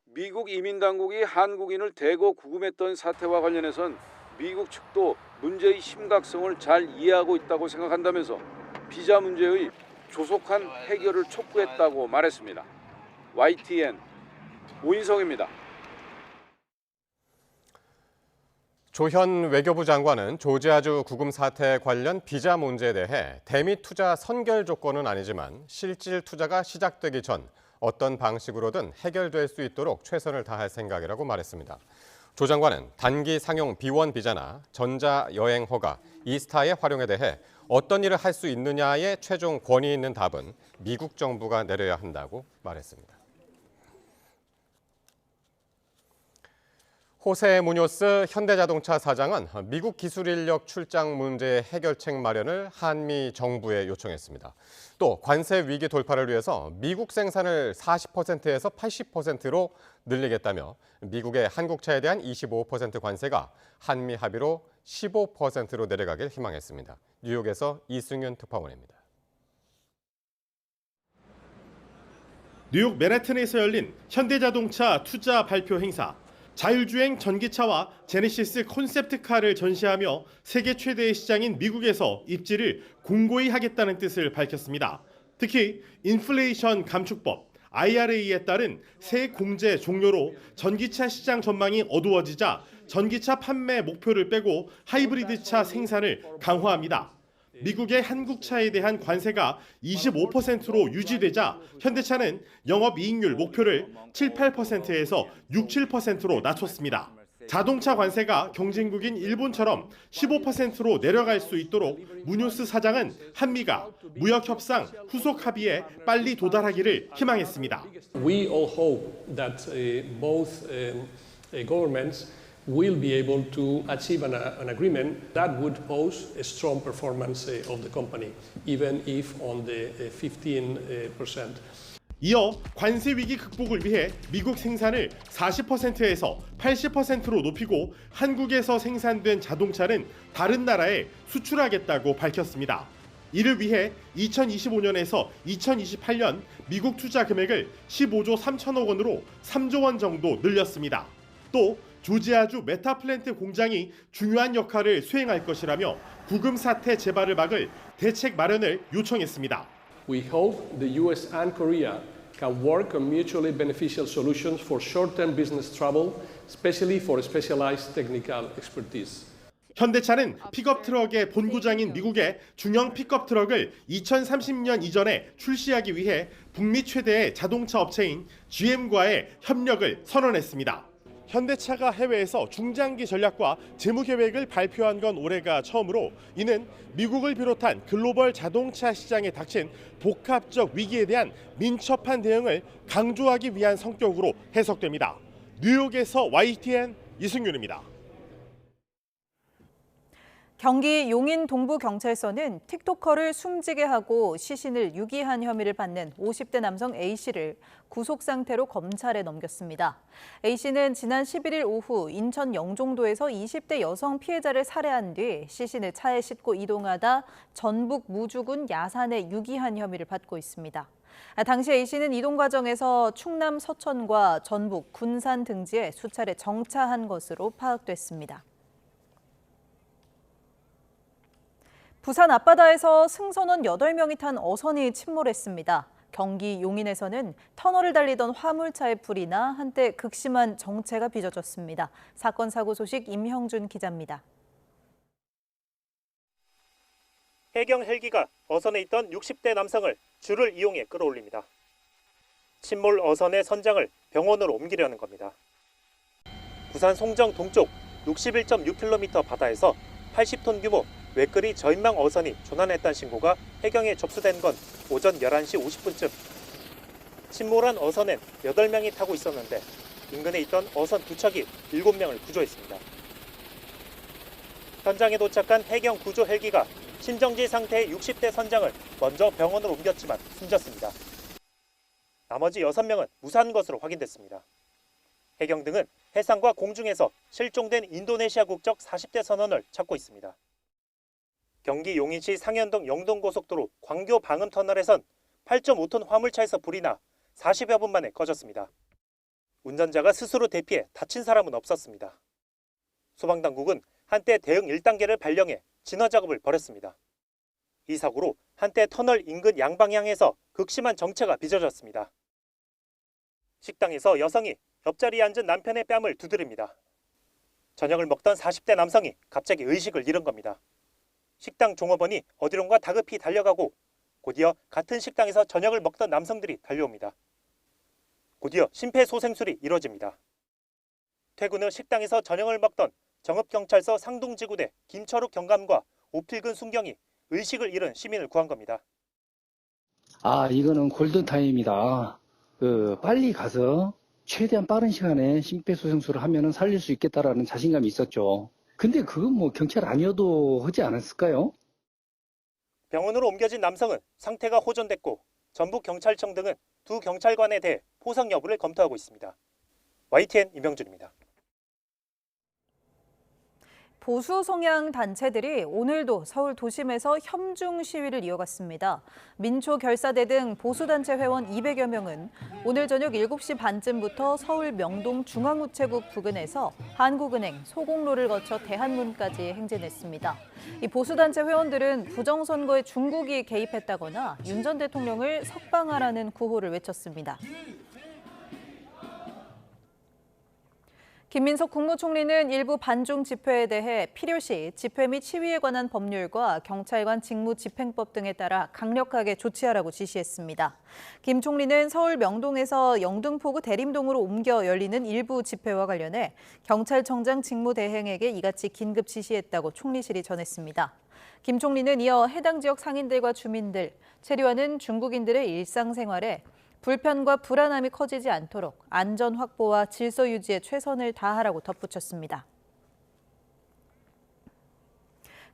미국 이민당국이 한국인을 대거 구금했던 사태와 관련해선 미국 측도 문제의 심각성을 잘 이해하고 있다고 생각한다면서 비자 문제의 조속한 해결을 촉구했다고 말했습니다. YTN 오인성입니다. 조현 외교부 장관은 조지아주 구금 사태 관련 비자 문제에 대해 대미 투자 선결 조건은 아니지만 실질 투자가 시작되기 전 어떤 방식으로든 해결될 수 있도록 최선을 다할 생각이라고 말했습니다. 조 장관은 단기 상용 B1 비자나 전자 여행 허가, 이스타의 활용에 대해 어떤 일을 할 수 있느냐에 최종 권위 있는 답은 미국 정부가 내려야 한다고 말했습니다. 호세 무뇨스 현대자동차 사장은 미국 기술 인력 출장 문제의 해결책 마련을 한미 정부에 요청했습니다. 또 관세 위기 돌파를 위해서 미국 생산을 40%에서 80%로 늘리겠다며 미국의 한국차에 대한 25% 관세가 한미 합의로 15%로 내려가길 희망했습니다. 뉴욕에서 이승윤 특파원입니다. 뉴욕 맨해튼에서 열린 현대자동차 투자 발표 행사. 자율주행 전기차와 제네시스 콘셉트카를 전시하며 세계 최대의 시장인 미국에서 입지를 공고히 하겠다는 뜻을 밝혔습니다. 특히 인플레이션 감축법, IRA에 따른 새 공제 종료로 전기차 시장 전망이 어두워지자 전기차 판매 목표를 빼고 하이브리드차 생산을 강화합니다. 미국의 한국차에 대한 관세가 25%로 유지되자 현대차는 영업이익률 목표를 7, 8%에서 6, 7%로 낮췄습니다. 자동차 관세가 경쟁국인 일본처럼 15%로 내려갈 수 있도록 무뇨스 사장은 한미가 무역협상 후속 합의에 빨리 도달하기를 희망했습니다. We all hope that both governments will be able to achieve an agreement that would pose a strong performance of the company, even if on the 15%. 이어 관세 위기 극복을 위해 미국 생산을 40%에서 80%로 높이고 한국에서 생산된 자동차는 다른 나라에 수출하겠다고 밝혔습니다. 이를 위해 2025년에서 2028년 미국 투자 금액을 15조 3천억 원으로 3조 원 정도 늘렸습니다. 또 조지아주 메타플랜트 공장이 중요한 역할을 수행할 것이라며 구금 사태 재발을 막을 대책 마련을 요청했습니다. We hope the US and Korea can work on mutually beneficial solutions for short-term business travel, especially for specialized technical expertise. 현대차는 픽업 트럭의 본고장인 미국에 중형 픽업 트럭을 2030년 이전에 출시하기 위해 북미 최대의 자동차 업체인 GM과의 협력을 선언했습니다. 현대차가 해외에서 중장기 전략과 재무 계획을 발표한 건 올해가 처음으로 이는 미국을 비롯한 글로벌 자동차 시장에 닥친 복합적 위기에 대한 민첩한 대응을 강조하기 위한 성격으로 해석됩니다. 뉴욕에서 YTN 이승윤입니다. 경기 용인 동부경찰서는 틱토커를 숨지게 하고 시신을 유기한 혐의를 받는 50대 남성 A씨를 구속 상태로 검찰에 넘겼습니다. A씨는 지난 11일 오후 인천 영종도에서 20대 여성 피해자를 살해한 뒤 시신을 차에 싣고 이동하다 전북 무주군 야산에 유기한 혐의를 받고 있습니다. 당시 A씨는 이동 과정에서 충남 서천과 전북 군산 등지에 수차례 정차한 것으로 파악됐습니다. 부산 앞바다에서 승선원 8명이 탄 어선이 침몰했습니다. 경기 용인에서는 터널을 달리던 화물차에 불이 나 한때 극심한 정체가 빚어졌습니다. 사건 사고 소식 임형준 기자입니다. 해경 헬기가 어선에 있던 60대 남성을 줄을 이용해 끌어올립니다. 침몰 어선의 선장을 병원으로 옮기려는 겁니다. 부산 송정 동쪽 61.6km 바다에서 80톤 규모 외끌이 저인망 어선이 조난했다는 신고가 해경에 접수된 건 오전 11시 50분쯤. 침몰한 어선엔 8명이 타고 있었는데 인근에 있던 어선 두 척이 7명을 구조했습니다. 현장에 도착한 해경 구조 헬기가 심정지 상태의 60대 선장을 먼저 병원으로 옮겼지만 숨졌습니다. 나머지 6명은 무사한 것으로 확인됐습니다. 해경 등은 해상과 공중에서 실종된 인도네시아 국적 40대 선원을 찾고 있습니다. 경기 용인시 상현동 영동고속도로 광교 방음터널에선 8.5톤 화물차에서 불이 나 40여 분 만에 꺼졌습니다. 운전자가 스스로 대피해 다친 사람은 없었습니다. 소방당국은 한때 대응 1단계를 발령해 진화 작업을 벌였습니다. 이 사고로 한때 터널 인근 양방향에서 극심한 정체가 빚어졌습니다. 식당에서 여성이 옆자리에 앉은 남편의 뺨을 두드립니다. 저녁을 먹던 40대 남성이 갑자기 의식을 잃은 겁니다. 식당 종업원이 어디론가 다급히 달려가고 곧이어 같은 식당에서 저녁을 먹던 남성들이 달려옵니다. 곧이어 심폐소생술이 이뤄집니다. 퇴근 후 식당에서 저녁을 먹던 정읍경찰서 상동지구대 김철욱 경감과 오필근 순경이 의식을 잃은 시민을 구한 겁니다. 이거는 골든타임이다. 빨리 가서 최대한 빠른 시간에 심폐소생술을 하면 살릴 수 있겠다라는 자신감이 있었죠. 근데 그건 뭐 경찰 아니어도 하지 않았을까요? 병원으로 옮겨진 남성은 상태가 호전됐고 전북경찰청 등은 두 경찰관에 대해 포상 여부를 검토하고 있습니다. YTN 임명준입니다. 보수 성향 단체들이 오늘도 서울 도심에서 협중 시위를 이어갔습니다. 민초 결사대 등 보수단체 회원 200여 명은 오늘 저녁 7시 반쯤부터 서울 명동 중앙우체국 부근에서 한국은행, 소공로를 거쳐 대한문까지 행진했습니다. 이 보수단체 회원들은 부정선거에 중국이 개입했다거나 윤 전 대통령을 석방하라는 구호를 외쳤습니다. 김민석 국무총리는 일부 반중 집회에 대해 필요시 집회 및 시위에 관한 법률과 경찰관 직무집행법 등에 따라 강력하게 조치하라고 지시했습니다. 김 총리는 서울 명동에서 영등포구 대림동으로 옮겨 열리는 일부 집회와 관련해 경찰청장 직무대행에게 이같이 긴급 지시했다고 총리실이 전했습니다. 김 총리는 이어 해당 지역 상인들과 주민들, 체류하는 중국인들의 일상생활에 불편과 불안함이 커지지 않도록 안전 확보와 질서 유지에 최선을 다하라고 덧붙였습니다.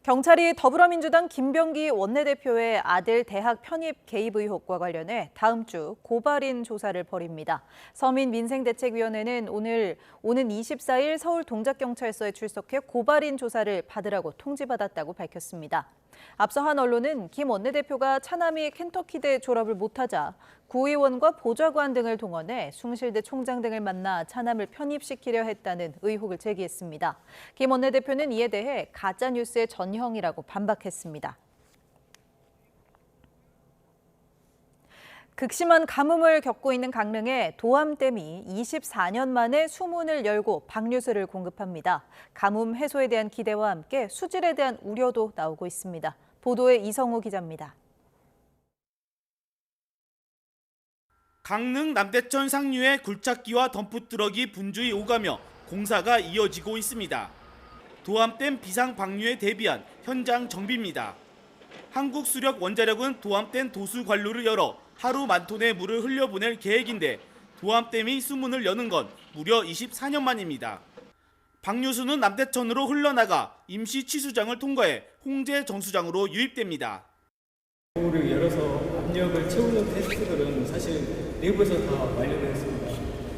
경찰이 더불어민주당 김병기 원내대표의 아들 대학 편입 개입 의혹과 관련해 다음 주 고발인 조사를 벌입니다. 서민민생대책위원회는 오는 24일 서울 동작경찰서에 출석해 고발인 조사를 받으라고 통지받았다고 밝혔습니다. 앞서 한 언론은 김 원내대표가 차남이 켄터키대 졸업을 못하자 구의원과 보좌관 등을 동원해 숭실대 총장 등을 만나 차남을 편입시키려 했다는 의혹을 제기했습니다. 김 원내대표는 이에 대해 가짜뉴스의 전형이라고 반박했습니다. 극심한 가뭄을 겪고 있는 강릉에 도암댐이 24년 만에 수문을 열고 방류수를 공급합니다. 가뭄 해소에 대한 기대와 함께 수질에 대한 우려도 나오고 있습니다. 보도에 이성우 기자입니다. 강릉 남대천 상류에 굴착기와 덤프트럭이 분주히 오가며 공사가 이어지고 있습니다. 도암댐 비상 방류에 대비한 현장 정비입니다. 한국수력원자력은 도암댐 도수 관로를 열어 하루 10,000톤의 물을 흘려보낼 계획인데 도암댐이 수문을 여는 건 무려 24년 만입니다. 박유수는 남대천으로 흘러나가 임시 취수장을 통과해 홍제 정수장으로 유입됩니다. 를 열어서 압력을 채우는 테스트들은 사실 내부에서 다 완료를 했습니다.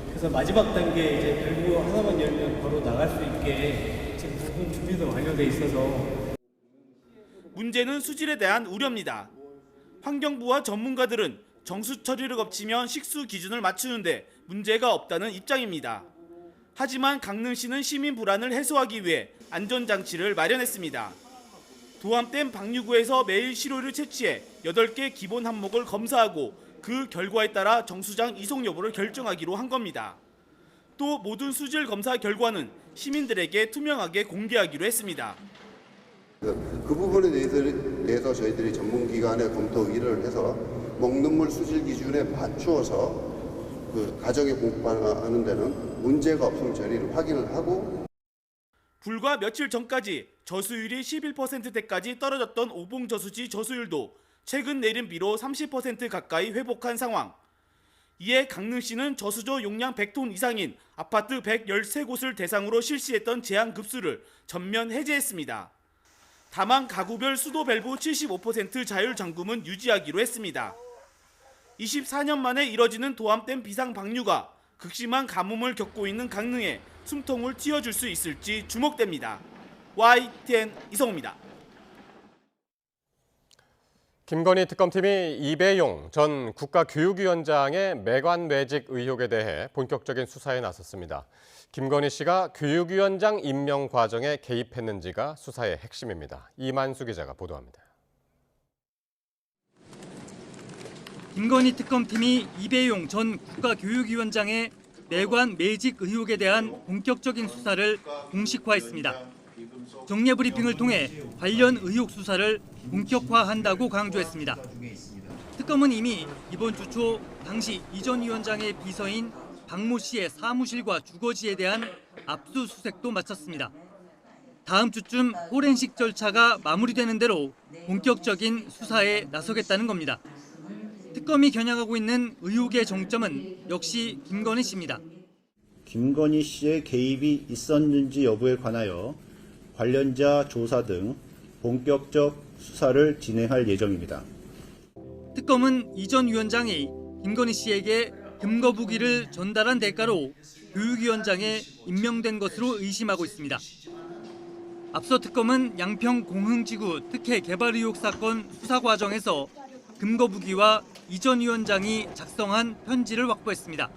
그래서 마지막 단계 이제 밸브 하나만 열면 바로 나갈 수 있게 지금 부분 준비도 완료돼 있어서. 문제는 수질에 대한 우려입니다. 환경부와 전문가들은 정수 처리를 거치면 식수 기준을 맞추는데 문제가 없다는 입장입니다. 하지만 강릉시는 시민 불안을 해소하기 위해 안전장치를 마련했습니다. 도암댐 방류구에서 매일 시료를 채취해 8개 기본 항목을 검사하고 그 결과에 따라 정수장 이송 여부를 결정하기로 한 겁니다. 또 모든 수질 검사 결과는 시민들에게 투명하게 공개하기로 했습니다. 그 부분에 대해서 저희들이 전문기관에 검토 의뢰를 해서 먹는물 수질 기준에 맞추어서 그 가정에 공급하는 데는 문제가 없음 저희를 확인을 하고. 불과 며칠 전까지 저수율이 11%대까지 떨어졌던 오봉저수지 저수율도 최근 내린 비로 30% 가까이 회복한 상황. 이에 강릉시는 저수조 용량 100톤 이상인 아파트 113곳을 대상으로 실시했던 제한급수를 전면 해제했습니다. 다만 가구별 수도 밸브 75% 자율 잠금은 유지하기로 했습니다. 24년 만에 이뤄지는 도암댐 비상 방류가 극심한 가뭄을 겪고 있는 강릉에 숨통을 틔워줄 수 있을지 주목됩니다. YTN 이성호입니다. 김건희 특검팀이 이배용 전 국가교육위원장의 매관매직 의혹에 대해 본격적인 수사에 나섰습니다. 김건희 씨가 교육위원장 임명 과정에 개입했는지가 수사의 핵심입니다. 이만수 기자가 보도합니다. 김건희 특검팀이 이배용 전 국가교육위원장의 매관매직 의혹에 대한 본격적인 수사를 공식화했습니다. 정례 브리핑을 통해 관련 의혹 수사를 본격화한다고 강조했습니다. 특검은 이미 이번 주 초 당시 이 전 위원장의 비서인 박모 씨의 사무실과 주거지에 대한 압수수색도 마쳤습니다. 다음 주쯤 포렌식 절차가 마무리되는 대로 본격적인 수사에 나서겠다는 겁니다. 특검이 겨냥하고 있는 의혹의 정점은 역시 김건희 씨입니다. 김건희 씨의 개입이 있었는지 여부에 관하여 관련자 조사 등 본격적 수사를 진행할 예정입니다. 특검은 이 전 위원장이 김건희 씨에게 금거부기를 전달한 대가로 교육위원장에 임명된 것으로 의심하고 있습니다. 앞서 특검은 양평 공흥지구 특혜 개발 의혹 사건 수사 과정에서 금거부기와 이 전 위원장이 작성한 편지를 확보했습니다.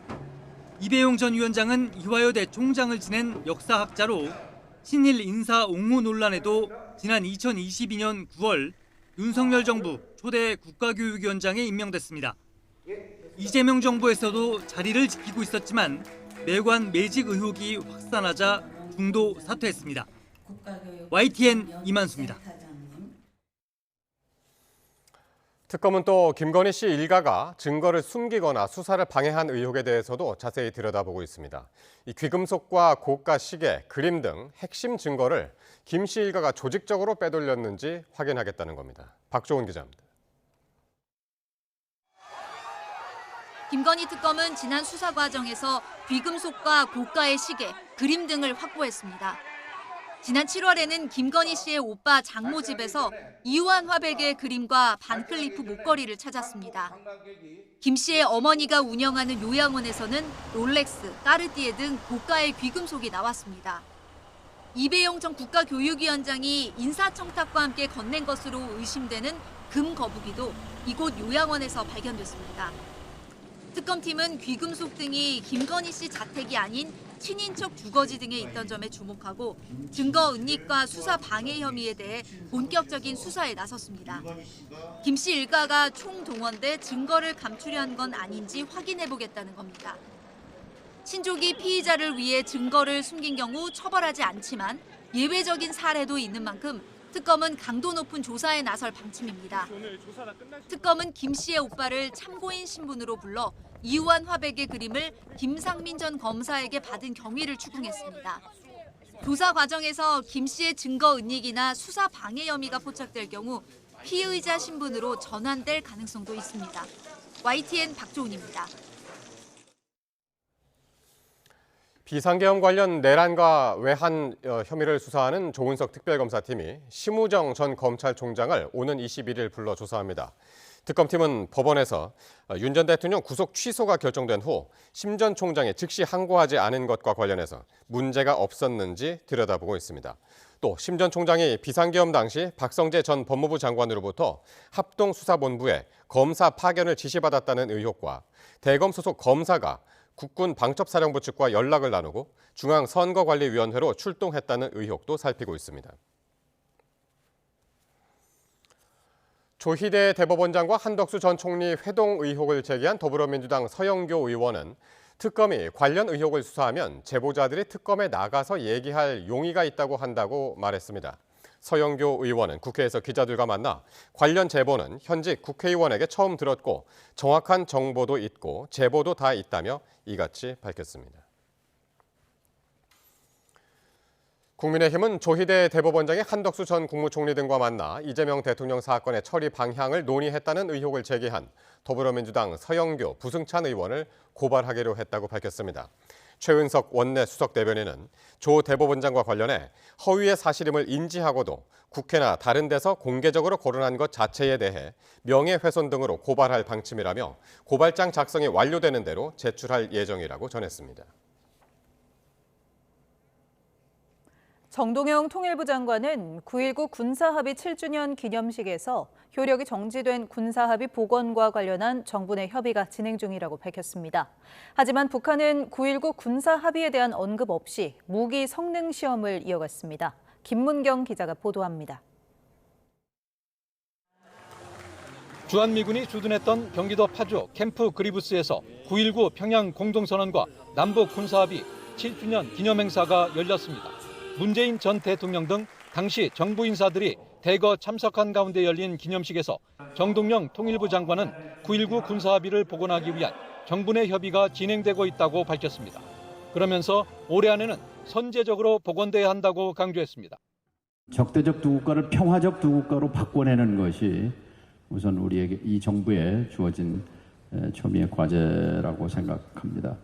이배용 전 위원장은 이화여대 총장을 지낸 역사학자로 친일 인사 옹호 논란에도 지난 2022년 9월 윤석열 정부 초대 국가교육위원장에 임명됐습니다. 이재명 정부에서도 자리를 지키고 있었지만 매관매직 의혹이 확산하자 중도 사퇴했습니다. YTN 이만수입니다. 특검은 또 김건희 씨 일가가 증거를 숨기거나 수사를 방해한 의혹에 대해서도 자세히 들여다보고 있습니다. 이 귀금속과 고가 시계, 그림 등 핵심 증거를 김 씨 일가가 조직적으로 빼돌렸는지 확인하겠다는 겁니다. 박조은 기자입니다. 김건희 특검은 지난 수사 과정에서 귀금속과 고가의 시계, 그림 등을 확보했습니다. 지난 7월에는 김건희 씨의 오빠 장모 집에서 이우한 화백의 그림과 반클리프 목걸이를 찾았습니다. 김 씨의 어머니가 운영하는 요양원에서는 롤렉스, 까르띠에 등 고가의 귀금속이 나왔습니다. 이배용 전 국가교육위원장이 인사청탁과 함께 건넨 것으로 의심되는 금 거북이도 이곳 요양원에서 발견됐습니다. 특검팀은 귀금속 등이 김건희 씨 자택이 아닌 친인척 주거지 등에 있던 점에 주목하고 증거 은닉과 수사 방해 혐의에 대해 본격적인 수사에 나섰습니다. 김 씨 일가가 총동원돼 증거를 감추려한 건 아닌지 확인해보겠다는 겁니다. 친족이 피의자를 위해 증거를 숨긴 경우 처벌하지 않지만 예외적인 사례도 있는 만큼 특검은 강도 높은 조사에 나설 방침입니다. 특검은 김 씨의 오빠를 참고인 신분으로 불러 이우한 화백의 그림을 김상민 전 검사에게 받은 경위를 추궁했습니다. 조사 과정에서 김 씨의 증거 은닉이나 수사 방해 혐의가 포착될 경우 피의자 신분으로 전환될 가능성도 있습니다. YTN 박조은입니다. 비상계엄 관련 내란과 외환 혐의를 수사하는 조은석 특별검사팀이 심우정 전 검찰총장을 오는 21일 불러 조사합니다. 특검팀은 법원에서 윤 전 대통령 구속 취소가 결정된 후 심 전 총장이 즉시 항고하지 않은 것과 관련해서 문제가 없었는지 들여다보고 있습니다. 또 심 전 총장이 비상계엄 당시 박성재 전 법무부 장관으로부터 합동수사본부에 검사 파견을 지시받았다는 의혹과 대검 소속 검사가 국군 방첩사령부 측과 연락을 나누고 중앙선거관리위원회로 출동했다는 의혹도 살피고 있습니다. 조희대 대법원장과 한덕수 전 총리 회동 의혹을 제기한 더불어민주당 서영교 의원은 특검이 관련 의혹을 수사하면 제보자들이 특검에 나가서 얘기할 용의가 있다고 한다고 말했습니다. 서영교 의원은 국회에서 기자들과 만나 관련 제보는 현직 국회의원에게 처음 들었고 정확한 정보도 있고 제보도 다 있다며 이같이 밝혔습니다. 국민의힘은 조희대 대법원장이 한덕수 전 국무총리 등과 만나 이재명 대통령 사건의 처리 방향을 논의했다는 의혹을 제기한 더불어민주당 서영교, 부승찬 의원을 고발하기로 했다고 밝혔습니다. 최은석 원내 수석 대변인은 조 대법원장과 관련해 허위의 사실임을 인지하고도 국회나 다른 데서 공개적으로 거론한 것 자체에 대해 명예훼손 등으로 고발할 방침이라며 고발장 작성이 완료되는 대로 제출할 예정이라고 전했습니다. 정동영 통일부 장관은 9.19 군사합의 7주년 기념식에서 효력이 정지된 군사합의 복원과 관련한 정부 내 협의가 진행 중이라고 밝혔습니다. 하지만 북한은 9.19 군사합의에 대한 언급 없이 무기 성능 시험을 이어갔습니다. 김문경 기자가 보도합니다. 주한미군이 주둔했던 경기도 파주 캠프 그리브스에서 9.19 평양 공동선언과 남북 군사합의 7주년 기념행사가 열렸습니다. 문재인 전 대통령 등 당시 정부 인사들이 대거 참석한 가운데 열린 기념식에서 정동영 통일부 장관은 9.19 군사합의를 복원하기 위한 정부 내 협의가 진행되고 있다고 밝혔습니다. 그러면서 올해 안에는 선제적으로 복원돼야 한다고 강조했습니다. 적대적 두 국가를 평화적 두 국가로 바꿔내는 것이 우선 우리에게 이 정부에 주어진 초미의 과제라고 생각합니다.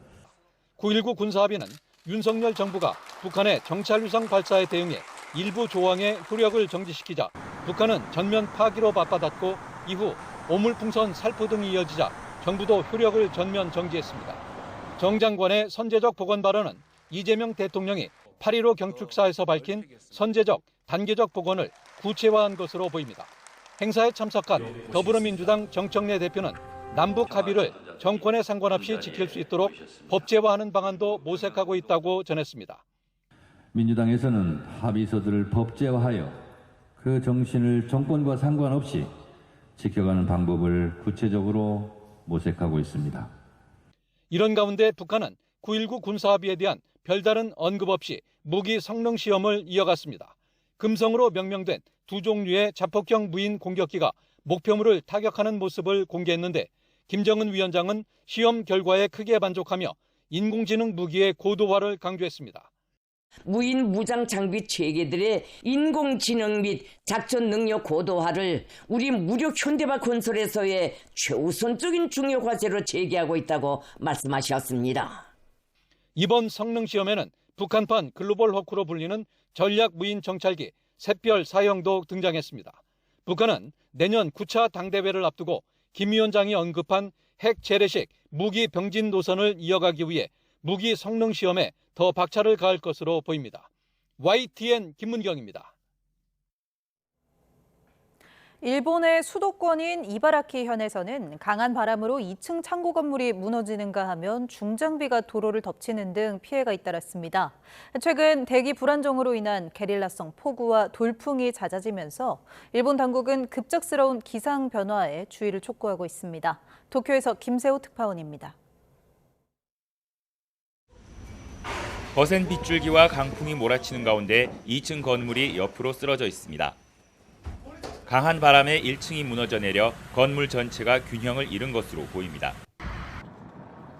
9.19 군사합의는 윤석열 정부가 북한의 정찰위성 발사에 대응해 일부 조항의 효력을 정지시키자 북한은 전면 파기로 맞받았고 이후 오물풍선 살포 등이 이어지자 정부도 효력을 전면 정지했습니다. 정 장관의 선제적 복원 발언은 이재명 대통령이 8.15 경축사에서 밝힌 선제적, 단계적 복원을 구체화한 것으로 보입니다. 행사에 참석한 더불어민주당 정청래 대표는 남북 합의를 정권에 상관없이 지킬 수 있도록 법제화하는 방안도 모색하고 있다고 전했습니다. 민주당에서는 합의서들을 법제화하여 그 정신을 정권과 상관없이 지켜가는 방법을 구체적으로 모색하고 있습니다. 이런 가운데 북한은 9.19 군사합의에 대한 별다른 언급 없이 무기 성능 시험을 이어갔습니다. 금성으로 명명된 두 종류의 자폭형 무인 공격기가 목표물을 타격하는 모습을 공개했는데 김정은 위원장은 시험 결과에 크게 만족하며 인공지능 무기의 고도화를 강조했습니다. 무인 무장 장비 체계들의 인공지능 및 작전 능력 고도화를 우리 무력 현대화 건설에서의 최우선적인 중요 과제로 제기하고 있다고 말씀하셨습니다. 이번 성능 시험에는 북한판 글로벌 호크로 불리는 전략 무인 정찰기 샛별 4형도 등장했습니다. 북한은 내년 9차 당대회를 앞두고 김 위원장이 언급한 핵 재래식 무기 병진 노선을 이어가기 위해 무기 성능 시험에 더 박차를 가할 것으로 보입니다. YTN 김문경입니다. 일본의 수도권인 이바라키 현에서는 강한 바람으로 2층 창고 건물이 무너지는가 하면 중장비가 도로를 덮치는 등 피해가 잇따랐습니다. 최근 대기 불안정으로 인한 게릴라성 폭우와 돌풍이 잦아지면서 일본 당국은 급작스러운 기상 변화에 주의를 촉구하고 있습니다. 도쿄에서 김세호 특파원입니다. 거센 빗줄기와 강풍이 몰아치는 가운데 2층 건물이 옆으로 쓰러져 있습니다. 강한 바람에 1층이 무너져 내려 건물 전체가 균형을 잃은 것으로 보입니다.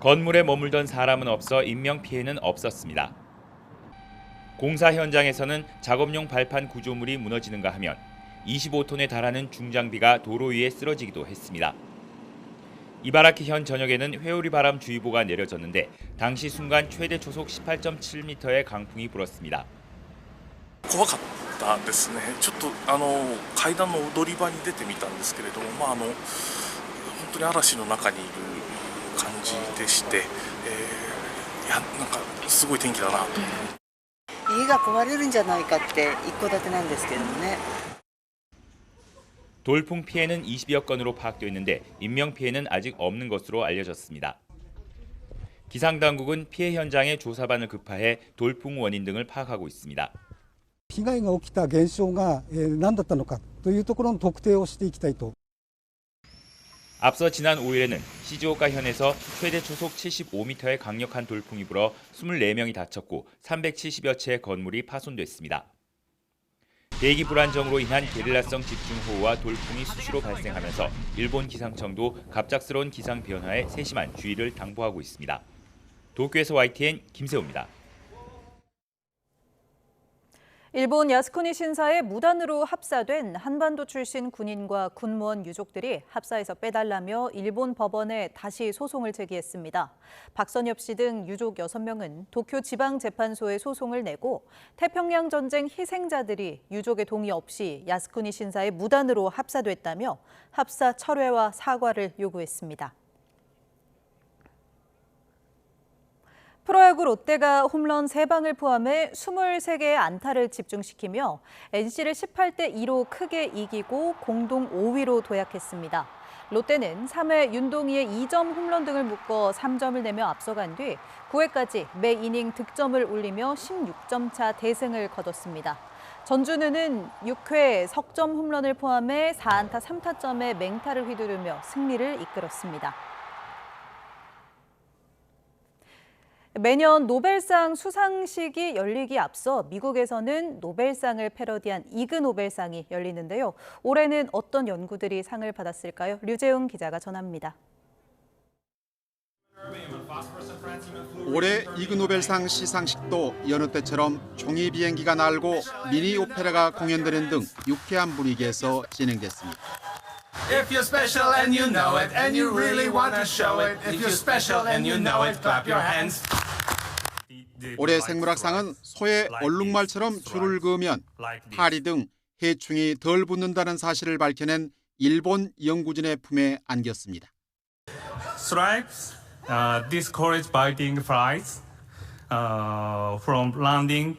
건물에 머물던 사람은 없어 인명피해는 없었습니다. 공사 현장에서는 작업용 발판 구조물이 무너지는가 하면 25톤에 달하는 중장비가 도로 위에 쓰러지기도 했습니다. 이바라키 현 전역에는 회오리 바람 주의보가 내려졌는데 당시 순간 최대 초속 18.7m의 강풍이 불었습니다. 怖かったですね。ちょっと階段の踊り場に出てみたんですけれども、本当に嵐の中にいる感じでして、なんかすごい天気だなと。家が壊れるんじゃないかって一戸建てなんですけどもね。 돌풍 피해는 20여 건으로 파악되었는데 인명 피해는 아직 없는 것으로 알려졌습니다. 기상당국은 피해 현장에 조사반을 급파해 돌풍 원인 등을 파악하고 있습니다. 被害が起きた現象が何だったのかというところの特定をしていきたいと。 앞서 지난 5일에는 시즈오카현에서 최대 초속 75m의 강력한 돌풍이 불어 24명이 다쳤고 370여 채의 건물이 파손됐습니다. 대기 불안정으로 인한 게릴라성 집중호우와 돌풍이 수시로 발생하면서 일본 기상청도 갑작스러운 기상 변화에 세심한 주의를 당부하고 있습니다. 도쿄에서 YTN 김세호입니다. 일본 야스쿠니 신사에 무단으로 합사된 한반도 출신 군인과 군무원 유족들이 합사에서 빼달라며 일본 법원에 다시 소송을 제기했습니다. 박선엽 씨 등 유족 6명은 도쿄 지방재판소에 소송을 내고 태평양 전쟁 희생자들이 유족의 동의 없이 야스쿠니 신사에 무단으로 합사됐다며 합사 철회와 사과를 요구했습니다. 프로야구 롯데가 홈런 3방을 포함해 23개의 안타를 집중시키며 NC를 18대 2로 크게 이기고 공동 5위로 도약했습니다. 롯데는 3회 윤동희의 2점 홈런 등을 묶어 3점을 내며 앞서간 뒤 9회까지 매 이닝 득점을 올리며 16점 차 대승을 거뒀습니다. 전준우는 6회 석점 홈런을 포함해 4안타 3타점의 맹타를 휘두르며 승리를 이끌었습니다. 매년 노벨상 수상식이 열리기 앞서 미국에서는 노벨상을 패러디한 이그 노벨상이 열리는데요. 올해는 어떤 연구들이 상을 받았을까요? 류재웅 기자가 전합니다. 올해 이그 노벨상 시상식도 여느 때처럼 종이 비행기가 날고 미니 오페라가 공연되는 등 유쾌한 분위기에서 진행됐습니다. If you're special and you know it, and you really want to show it, if you're special and you know it, clap your hands. 올해 생물학상은 소의 얼룩말처럼 줄을 그으면 파리 등 해충이 덜 붙는다는 사실을 밝혀낸 일본 연구진의 품에 안겼습니다. Stripes discourage biting flies from landing.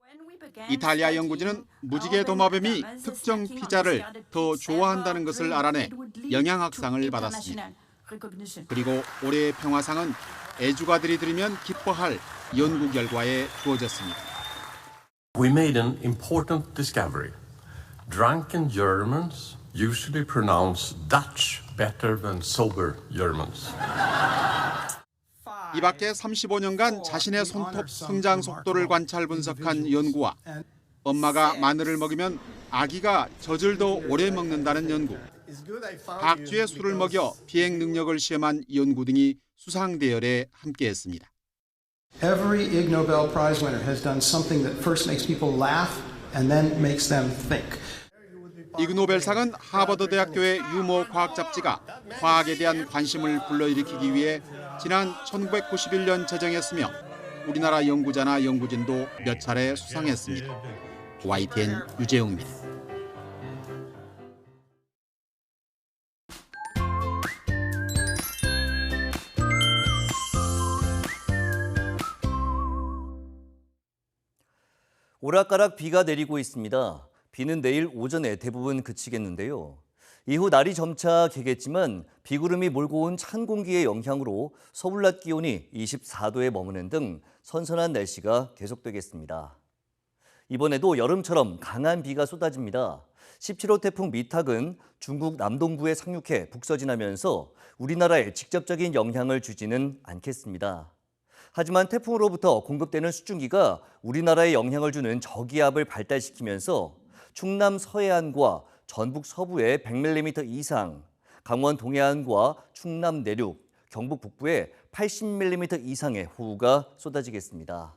이탈리아 연구진은 무지개 도마뱀이 특정 피자를 더 좋아한다는 것을 알아내 영양학상을 받았습니다. 그리고 올해의 평화상은 애주가들이 들으면 기뻐할 연구 결과에 주어졌습니다. We made an important discovery. Drunken Germans usually pronounce Dutch better than sober Germans. 이 밖에 35년간 자신의 손톱 성장 속도를 관찰 분석한 연구와 엄마가 마늘을 먹으면 아기가 젖을 더 오래 먹는다는 연구, 박쥐에 술을 먹여 비행 능력을 시험한 연구 등이 수상 대열에 함께했습니다. Every Ig Nobel Prize winner has done something that first makes people laugh and then makes them think. 이그 노벨상은 하버드 대학교의 유머 과학 잡지가 과학에 대한 관심을 불러일으키기 위해 지난 1991년 제정했으며 우리나라 연구자나 연구진도 몇 차례 수상했습니다. YTN 유재웅입니다. 오락가락 비가 내리고 있습니다. 비는 내일 오전에 대부분 그치겠는데요. 이후 날이 점차 개겠지만 비구름이 몰고 온 찬 공기의 영향으로 서울 낮 기온이 24도에 머무는 등 선선한 날씨가 계속되겠습니다. 이번에도 여름처럼 강한 비가 쏟아집니다. 17호 태풍 미탁은 중국 남동부에 상륙해 북서진하면서 우리나라에 직접적인 영향을 주지는 않겠습니다. 하지만 태풍으로부터 공급되는 수증기가 우리나라에 영향을 주는 저기압을 발달시키면서 충남 서해안과 전북 서부에 100mm 이상, 강원 동해안과 충남 내륙, 경북 북부에 80mm 이상의 호우가 쏟아지겠습니다.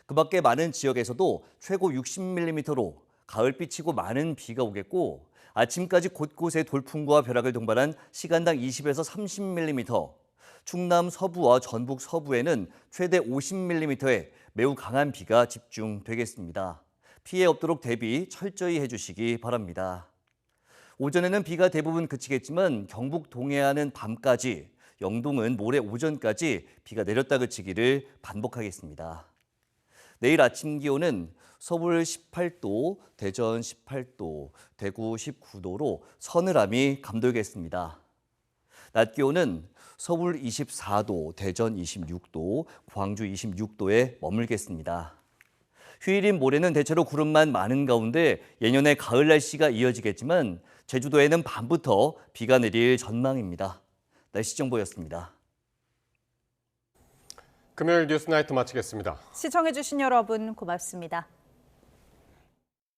그 밖에 많은 지역에서도 최고 60mm로 가을비치고 많은 비가 오겠고 아침까지 곳곳에 돌풍과 벼락을 동반한 시간당 20에서 30mm, 충남 서부와 전북 서부에는 최대 50mm의 매우 강한 비가 집중되겠습니다. 피해 없도록 대비 철저히 해주시기 바랍니다. 오전에는 비가 대부분 그치겠지만 경북 동해안은 밤까지, 영동은 모레 오전까지 비가 내렸다 그치기를 반복하겠습니다. 내일 아침 기온은 서울 18도, 대전 18도, 대구 19도로 서늘함이 감돌겠습니다. 낮 기온은 서울 24도, 대전 26도, 광주 26도에 머물겠습니다. 휴일인 모레는 대체로 구름만 많은 가운데 예년의 가을 날씨가 이어지겠지만 제주도에는 밤부터 비가 내릴 전망입니다. 날씨 정보였습니다. 금요일 뉴스나이트 마치겠습니다. 시청해주신 여러분 고맙습니다.